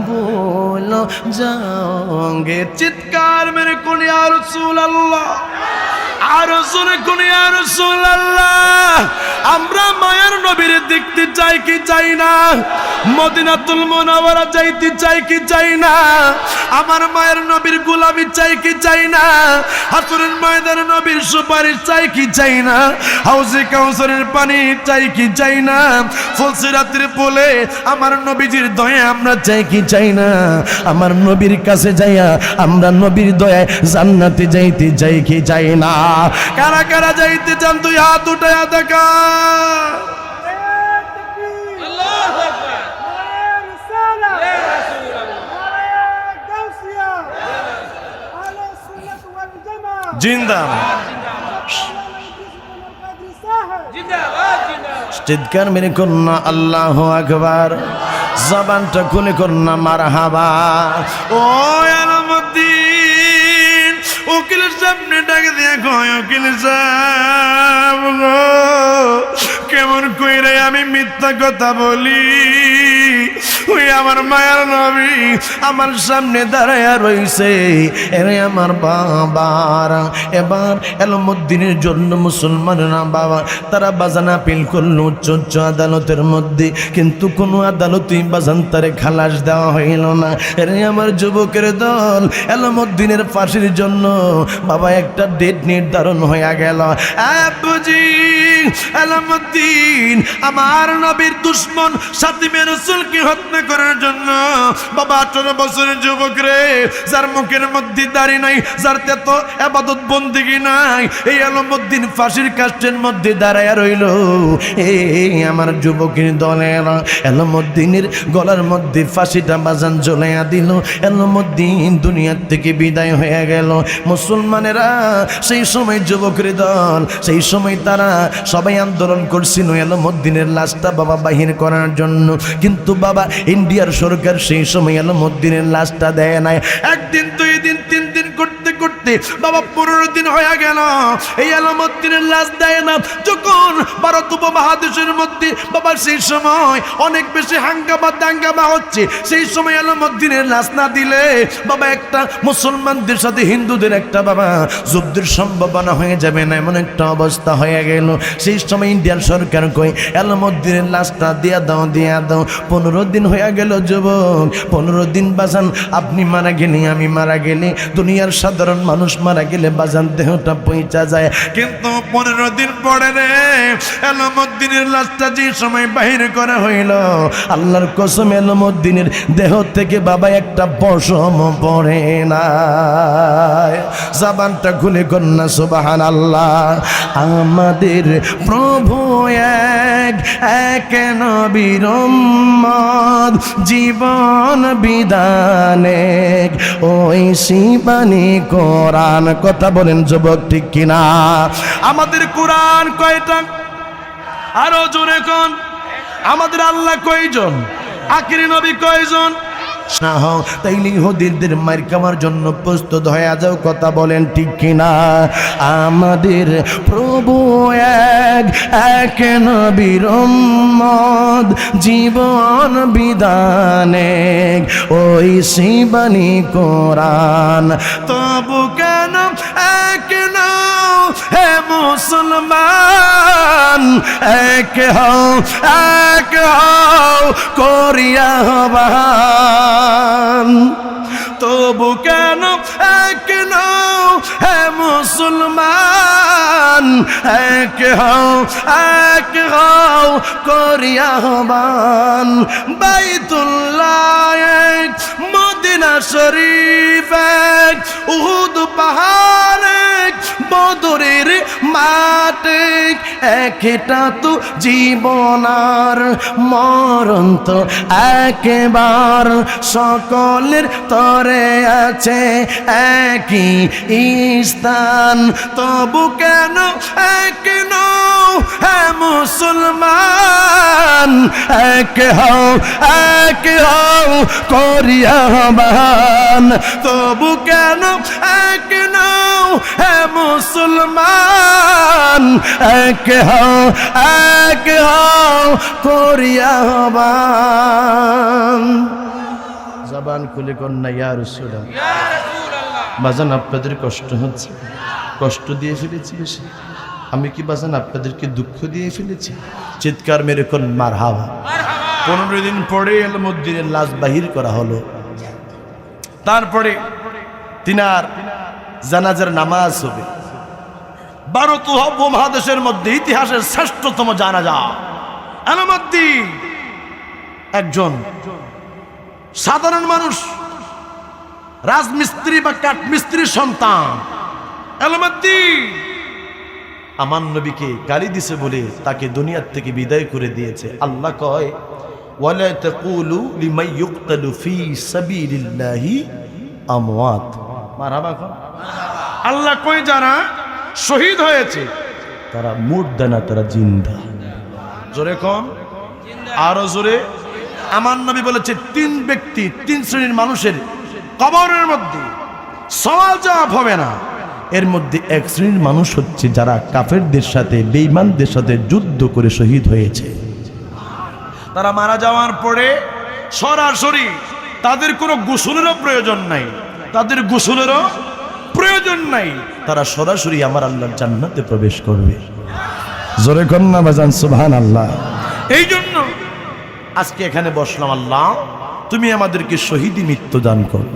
भूल जाओगे। चित्कार मेरे कुल या रसूल अल्लाह, आरो सुने कुल या रसूल अल्लाह। আমরা মায়ার নবীর দেখতে চাই কি চাই না? মদিনাতুল মুনাওয়ারা যাইতে চাই কি চাই না? আমার মায়ের নবীর গোলামি চাই কি চাই না? হাসরের ময়দানে নবীর সুপারিশ চাই কি চাই না? হাউজে কাউসারের পানি চাই কি চাই না? ফুলসিরাতের পোলে আমার নবীজির দয়া আমরা চাই কি চাই না? আমার নবীর কাছে যাইয়া আমরা নবীর দয়ায় জান্নাতে যাইতে চাই কি চাই না? কারা কারা যাইতে চান তুই হাত উঠায়া দেখা। চিৎকার মেরে করনা আল্লাহু আকবার। জবানটা খুলে করনা মারহাবা। ও আলামুদ্দিন উকিলের সামনে ডাকে দিয়ে কয় উকিল সাহেব গো, কেমন কইরে আমি মিথ্যা কথা বলি? ওই আমার মায়ের নবী আমার সামনে দাঁড়ায়া রইছে। এরে আমার বাবার এবার আলামুদ্দিনের জন্য মুসলমানরা বাবা তারা বাজান আপিল করলো উচ্চ উচ্চ আদালতের মধ্যে, কিন্তু কোনো আদালতই বাজান তারে খালাস দেওয়া হইল না। এরে আমার যুবকের দল আলামুদ্দিনের ফাঁসির জন্য বাবা একটা ডেট নির্ধারণ হয়ে গেল। বুঝি আলামুদ্দিন আমার নবীর দুশ্মন সাতিমে রাসূলকে হত্যা কামনা করার জন্য। বাবা 18 বছরের যুবক রে, যার মুখের মধ্যে দাড়ি নাই, যার তেত ইবাদত বন্দেগি নাই, এই আলমউদ্দিন ফাঁসির কাষ্ঠের মধ্যে দাঁড়ায়া রইল। এই আমার যুবকের দলেরা আলমউদ্দিনের গলার মধ্যে ফাঁসিটা বাজান ঝুলাইয়া দিল। আলমউদ্দিন দুনিয়ার থেকে বিদায় হয়ে গেল। মুসলমানেরা সেই সময় যুবকের দল, সেই সময় তারা সবাই আন্দোলন করছিল আলমউদ্দিনের লাশটা বাবা বাহির করার জন্য। কিন্তু বাবা ইন্ডিয়ার সরকার সেই সময় আলমউদ্দিনের লাশটা দেয় নাই। একদিন, 2 দিন, 3 দিন করতে করতে বাবা 15 দিন হয়ে গেল, এই আলমউদ্দিনের লাশ দেয় না। যখন ভারত উপমহাদেশের মধ্যে বাবা সেই সময় অনেক বেশি দাঙ্গামা হচ্ছে, সেই সময় আলমউদ্দিনের লাশ না দিলে বাবা একটা মুসলমানদের সাথে হিন্দুদের একটা বাবা যুদ্ধের সম্ভাবনা হয়ে যাবে না, এমন একটা অবস্থা হয়ে গেল। সেই সময় ইন্ডিয়ার সরকার কই আলমউদ্দিনের লাশটা দিয়া দাও, দিয়া দাও। 15 দিন হয়ে গেল যুবক, 15 দিন বাজান আপনি মারা গেলে, আমি মারা গেলে, দুনিয়ার সাধারণ মানুষ মারা গেলে বাজান দেহটা পৌঁছা যায়। কিন্তু 15 দিন পরে রে আলমউদ্দিনের লাশটা যে সময় বাহির করা হইল, আল্লাহর কসম আলমউদ্দিনের দেহ থেকে বাবা একটা পশম পড়ে না। জবানটা খুলে কন্যা সুবহানাল্লাহ। আমাদের প্রভু এক নবীর উম্মত, জীবন বিধানে ওই শিবানী কোরআন। কথা বলেন যুবক, ঠিক কিনা? আমাদের কোরআন কয়টা? আরো জোরে কোন? আমাদের আল্লাহ কয়জন? আখিরি নবী কয়জন? না হও তাইলে ইহুদিদের মার খাওয়ার জন্য প্রস্তুত হয়ে যাও। কথা বলেন ঠিক কিনা? আমাদের প্রভু এক নবীর উম্মত, জীবন বিধানে ওই শিবানী কোরআন। তবু কেন এক নাও হে মুসলমান, এক হও করিয়া আহ্বান। তবু কেন এক নাও হে মুসলমান, এক হও করিয়া আহ্বান। বাইতুল্লাহ এক, মদিনা শরীফ এক, উহুদ পাহাড় এক, বদরের মাঠ এক। একটা তো জীবন আর মরণ তো একবার, সকলের তরে আছে একই স্থান। তবু কেন এক নও হে মুসলমান, এক হও করিয়া আহ্বান। তবু কেন এক নও হে মুসলমান, এক হও করিয়া আহ্বান। জবান খুলে কন্যা ইয়া রাসূলুল্লাহ। বাজান আপনাদের কষ্ট হচ্ছে, কষ্ট দিয়ে ফেলেছি বেশি? আমি কি বাজান আপনাদেরকে দুঃখ দিয়ে ফেলেছি? চিৎকার মেরে কোন মারহাবা। 15 দিন পরে আলমউদ্দিনের লাশ বাহির করা হলো। তারপরে তিনার জানাজার নামাজ হবে। ভারত উপমহাদেশের মধ্যে ইতিহাসের শ্রেষ্ঠতম জানাজা। আলমউদ্দিন একজন সাধারণ মানুষ, রাজমিস্ত্রি বা কাঠমিস্ত্রির সন্তান। আলমউদ্দিন আমার নবীকে গালি দিছে বলে তাকে দুনিয়ার থেকে বিদায় করে দিয়েছে। আল্লাহ কয় ওয়ালা তাকুলু লিমান ইউকতালু ফি সাবিলিল্লাহি আমওয়াত। মারহাবা। আল্লাহ কয় যারা শহীদ হয়েছে তারা মুর্দা না, তারা জিন্দা। জোরে কম, আরো জোরে। আমার নবী বলেছে 3 ব্যক্তি, 3 শ্রেণীর মানুষের কবরের মধ্যে সওয়াল জবাব হবে না। এর মধ্যে 1 শ্রেণীর মানুষ হচ্ছে যারা কাফেরদের সাথে, বেঈমানদের সাথে যুদ্ধ করে শহীদ হয়েছে। তারা মারা যাওয়ার পরে সরাসরি তাদের কোনো গোসলেরও প্রয়োজন নাই, তাদের গোসলেরও প্রয়োজন নাই। তারা সরাসরি আমার আল্লাহর জান্নাতে প্রবেশ করবে। জোরে কন্যা বাজান সুবহানাল্লাহ। এই জন্য আজকে এখানে বসলাম। আল্লাহ তুমি আমাদেরকে শহীদি মৃত্যু দান করো।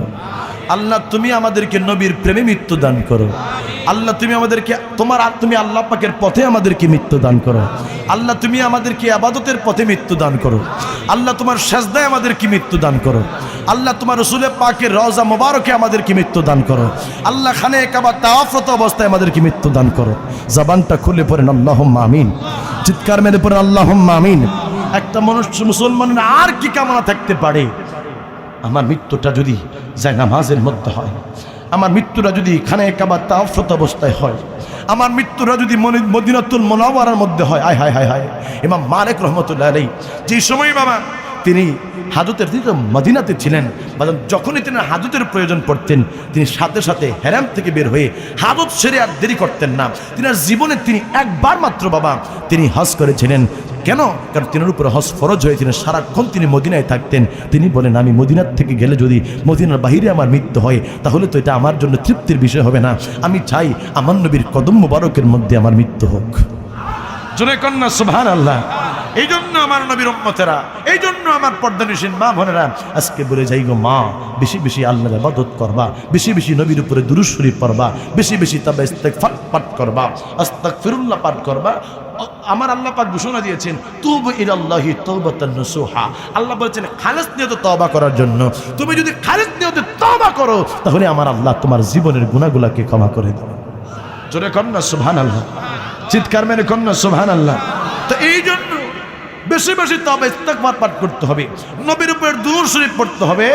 আল্লাহ তুমি আমাদেরকে নবীর প্রেমে মৃত্যু দান করো। আল্লাহ তুমি আমাদেরকে তুমি আল্লাহ পাকের পথে আমাদেরকে মৃত্যু দান করো। আল্লাহ তুমি আমাদেরকে ইবাদতের পথে মৃত্যু দান করো। আল্লাহ তোমার সেজদায় আমাদেরকে মৃত্যু দান করো। আল্লাহ তোমার রাসূলের পাকের রওজা মোবারকে আমাদেরকে মৃত্যু দান করো। আল্লাহ খানে কাবা তাওয়াফরত অবস্থায় আমাদেরকে মৃত্যু দান করো। জবানটা খুলে পড়েন আল্লাহুম্মা আমিন, চিৎকার মেরে পড়েন আল্লাহুম্মা আমিন। একটা মুসলমানের আর কি কামনা থাকতে পারে? আমার মৃত্যুটা যদি জায়নামাজের মধ্যে হয়, আমার মৃত্যুটা যদি খানে কাবা তাওয়াফরত অবস্থায় হয়, আমার মৃত্যুটা যদি মদিনাতুল মুনাওয়ারার মধ্যে হয়, আয় হায় হায় হায়। ইমাম মালিক রহমতুল্লাহ আলাইহি যে সময় বাবা তিনি হাজতের মদিনাতে ছিলেন, যখনই তিনি হাজতের প্রয়োজন পড়তেন তিনি সাথে সাথে হেরাম থেকে বের হয়ে হাজত সেরে আর দেরি করতেন না। তিনার জীবনে তিনি একবার মাত্র বাবা তিনি হজ করেছিলেন। কেন? কারণ তিনার উপরে হজ ফরজ হয়ে তিনি সারাক্ষণ তিনি মদিনায় থাকতেন। তিনি বলেন আমি মদিনার থেকে গেলে যদি মদিনার বাহিরে আমার মৃত্যু হয় তাহলে তো এটা আমার জন্য তৃপ্তির বিষয় হবে না। আমি চাই আমার নবীর কদম মুবারকের মধ্যে আমার মৃত্যু হোক। জোরে কন্যা সুবহানাল্লাহ। এই জন্য আমার নবীর উম্মতেরা, এই জন্য আমার পর্দানিশীন মা বোনেরা আজকে বলে যাই গো মা, বেশি বেশি আল্লাহর ইবাদত করবা, বেশি বেশি নবীর উপরে দুরূদ শরীফ পড়বা, বেশি বেশি তাওবা ইস্তিগফার পাঠ করবা, আস্তাগফিরুল্লাহ পাঠ করবা। আমার আল্লাহ পাক ঘোষণা দিয়েছেন তুবু ইলাল্লাহি তাওবাতান নাসুহা। আল্লাহ বলেছেন খালেস নিয়তে তওবা করার জন্য। তুমি যদি খালেস নিয়তে তওবা করো তাহলে আমার আল্লাহ তোমার জীবনের গুনাহগুলোকে ক্ষমা করে দেবে। জোরে কন্যা সুবহানাল্লাহ, চিৎকার মেরে কন্যা সুবহানাল্লাহ। তো এই জন্য বেশি বেশি তওবা ইস্তিগফার পাঠ করতে হবে, নবীর উপরে দুরূদ শরীফ পড়তে হবে।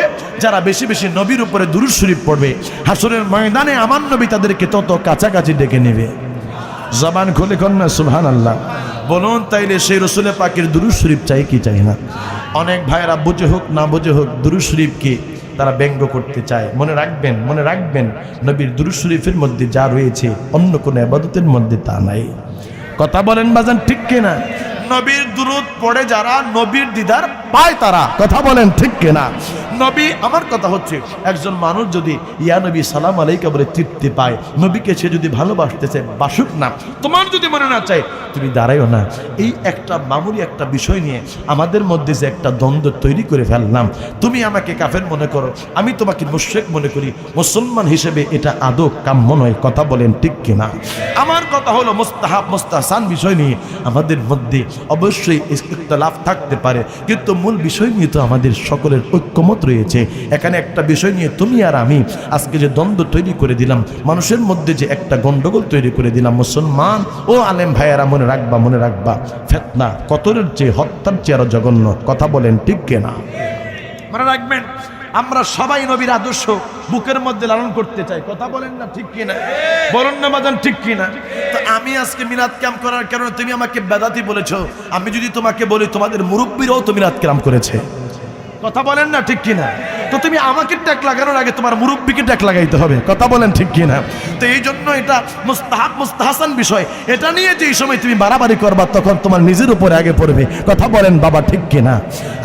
যারা বেশি বেশি নবীর উপরে দুরূদ শরীফ পড়বে হাসরের ময়দানে আমার নবী তাদেরকে তত কাছাকাছি ডেকে নেবে। জবান খুলে কন্যা সুবহানাল্লাহ বলুন। তাইলে সেই রাসূলের পাকের দুরূদ শরীফ চাই কি চাই না? অনেক ভাইরা বুঝে হোক না বুঝে হোক দুরূদ শরীফকে তারা ব্যঙ্গ করতে চায়। মনে রাখবেন নবীর দুরূদ শরীফের মধ্যে যা রয়েছে অন্য কোনো ইবাদতের মধ্যে তা নাই। কথা বলেন বাজান ঠিক কিনা? নবীর দুরূদ পড়ে যারা নবীর দিদার পায় তারা। কথা বলেন ঠিক কিনা? নবী, আমার কথা হচ্ছে একজন মানুষ যদি ইয়া নবী সালাম আলাইকা বলে তৃপ্তি পায়, নবীকে সে যদি ভালোবাসতেছে বাসুক না, তোমার যদি মনে না চায় তুমি দাঁড়াইও না। এই একটা মামুলি একটা বিষয় নিয়ে আমাদের মধ্যে যে একটা দ্বন্দ্ব তৈরি করে ফেললাম, তুমি আমাকে কাফের মনে করো, আমি তোমাকে মুশরিক মনে করি, মুসলমান হিসেবে এটা আদৌ কাম্য নয়। কথা বলেন ঠিক কিনা? আমার কথা হলো মুস্তাহাব মুস্তাহসান বিষয় নিয়ে আমাদের মধ্যে অবশ্যই ইখতিলাফ থাকতে পারে, কিন্তু মূল বিষয় নিয়ে তো আমাদের সকলের ঐক্যমত রয়েছে। এখানে একটা বিষয় নিয়ে তুমি আর আমি আজকে যে দ্বন্দ্ব তৈরি করে দিলাম, মানুষের মধ্যে যে একটা গন্ডগোল তৈরি করে দিলাম, মুসলমান ও আলেম ভাইয়েরা মনে রাখবা ফিতনা কতরের চেয়ে হত্যার চেয়ে আরো জঘন্য। কথা বলেন ঠিক কিনা? মনে রাখবেন আমরা সবাই নবীর আদর্শ বুকের মধ্যে লালন করতে চাই। কথা বলেন না ঠিক কিনা? বলুন না বাজান ঠিক কিনা? তো আমি আজকে মিলাদ ক্যাম্প করার কারণে তুমি আমাকে বেদাতি বলেছো। আমি যদি তোমাকে বলি তোমাদের মুরব্বীরাও তো মিলাদ ক্যাম্প করেছে। কথা বলেন না ঠিক কিনা? তো তুমি আমাকে ট্যাগ লাগানোর আগে তোমার মুরব্বীকে ট্যাগ লাগাইতে হবে। কথা বলেন ঠিক কিনা? তো এই জন্য এটা মুস্তাহাব মুস্তাহসান বিষয়, এটা নিয়ে যেই সময় তুমি বাড়াবাড়ি করবা তখন তোমার নিজের উপরে আগে পড়বে। কথা বলেন বাবা ঠিক কিনা?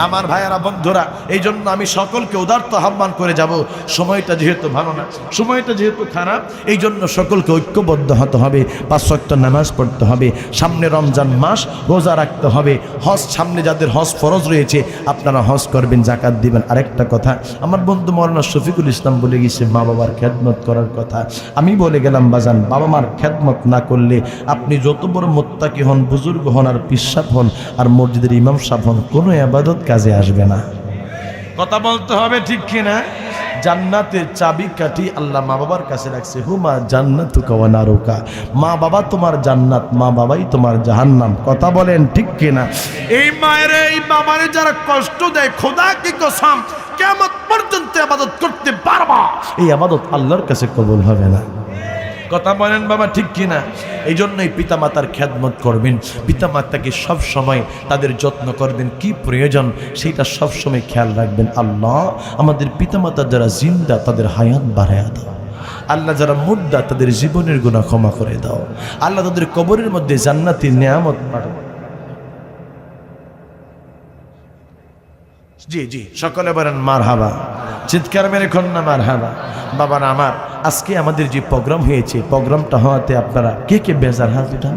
আমার ভাইয়েরা বন্ধুরা, এই জন্য আমি সকলকে উদারত আহ্বান করে যাব, সময়টা যেহেতু ভালো না, সময়টা যেহেতু খারাপ, এই জন্য সকলকে ঐক্যবদ্ধ হতে হবে। 5 ওয়াক্ত নামাজ পড়তে হবে, সামনে রমজান মাস, রোজা রাখতে হবে, হজ সামনে যাদের হজ ফরজ রয়েছে আপনারা হজ করবেন, যাকাত দিবেন। আরেকটা কথা আমার বন্ধু মাওলানা শফিকুল ইসলাম বলে গেছে মা বাবার খেদমত করার কথা। আমি বলে গেলাম বাজান, বাবা মার খেদমত না করলে আপনি যত বড় মুত্তাকি হন, বুজুর্গ হন, আর পিসাব হন, আর মসজিদের ইমাম সাহেব হন, কোনো ইবাদত কাজে আসবে না। কথা বলতে হবে ঠিক কিনা? জান্নাতের চাবি কাঠি আল্লাহ মা বাবার কাছে রাখছে। হুমা জান্নাতুকা ওয়া নারুকা, মা বাবা তোমার জান্নাত, মা বাবাই তোমার জাহান্নাম। কথা বলেন ঠিক কিনা? এই মায়ের এই বাবারে যারা কষ্ট দেয়, খোদা কি কসম কিয়ামত পর্যন্ত ইবাদত করতে পারবা, এই ইবাদত আল্লাহর কাছে কবুল হবে না। কথা বলেন বাবা ঠিক কিনা? এই জন্যই পিতামাতার খেদমত করবেন, পিতামাতাকে সব সময় তাদের যত্ন করবেন, কি প্রয়োজন সেইটা সব সময় খেয়াল রাখবেন। আল্লাহ আমাদের পিতামাতা যারা জিন্দা তাদের হায়াত বাড়ায়া দাও। আল্লাহ যারা মুর্দা তাদের জীবনের গুনাহ ক্ষমা করে দাও। আল্লাহ তাদের কবরের মধ্যে জান্নাতি নেয়ামত পাঠাও। জি জি সকলে বলেন মারহাবা, চিৎকার মেরে কন্যা মারহাবা। বাবারা আমার, আজকে আমাদের যে প্রোগ্রাম হয়েছে, প্রোগ্রামটা হওয়াতে আপনারা কে কে বেজার হাত উঠান?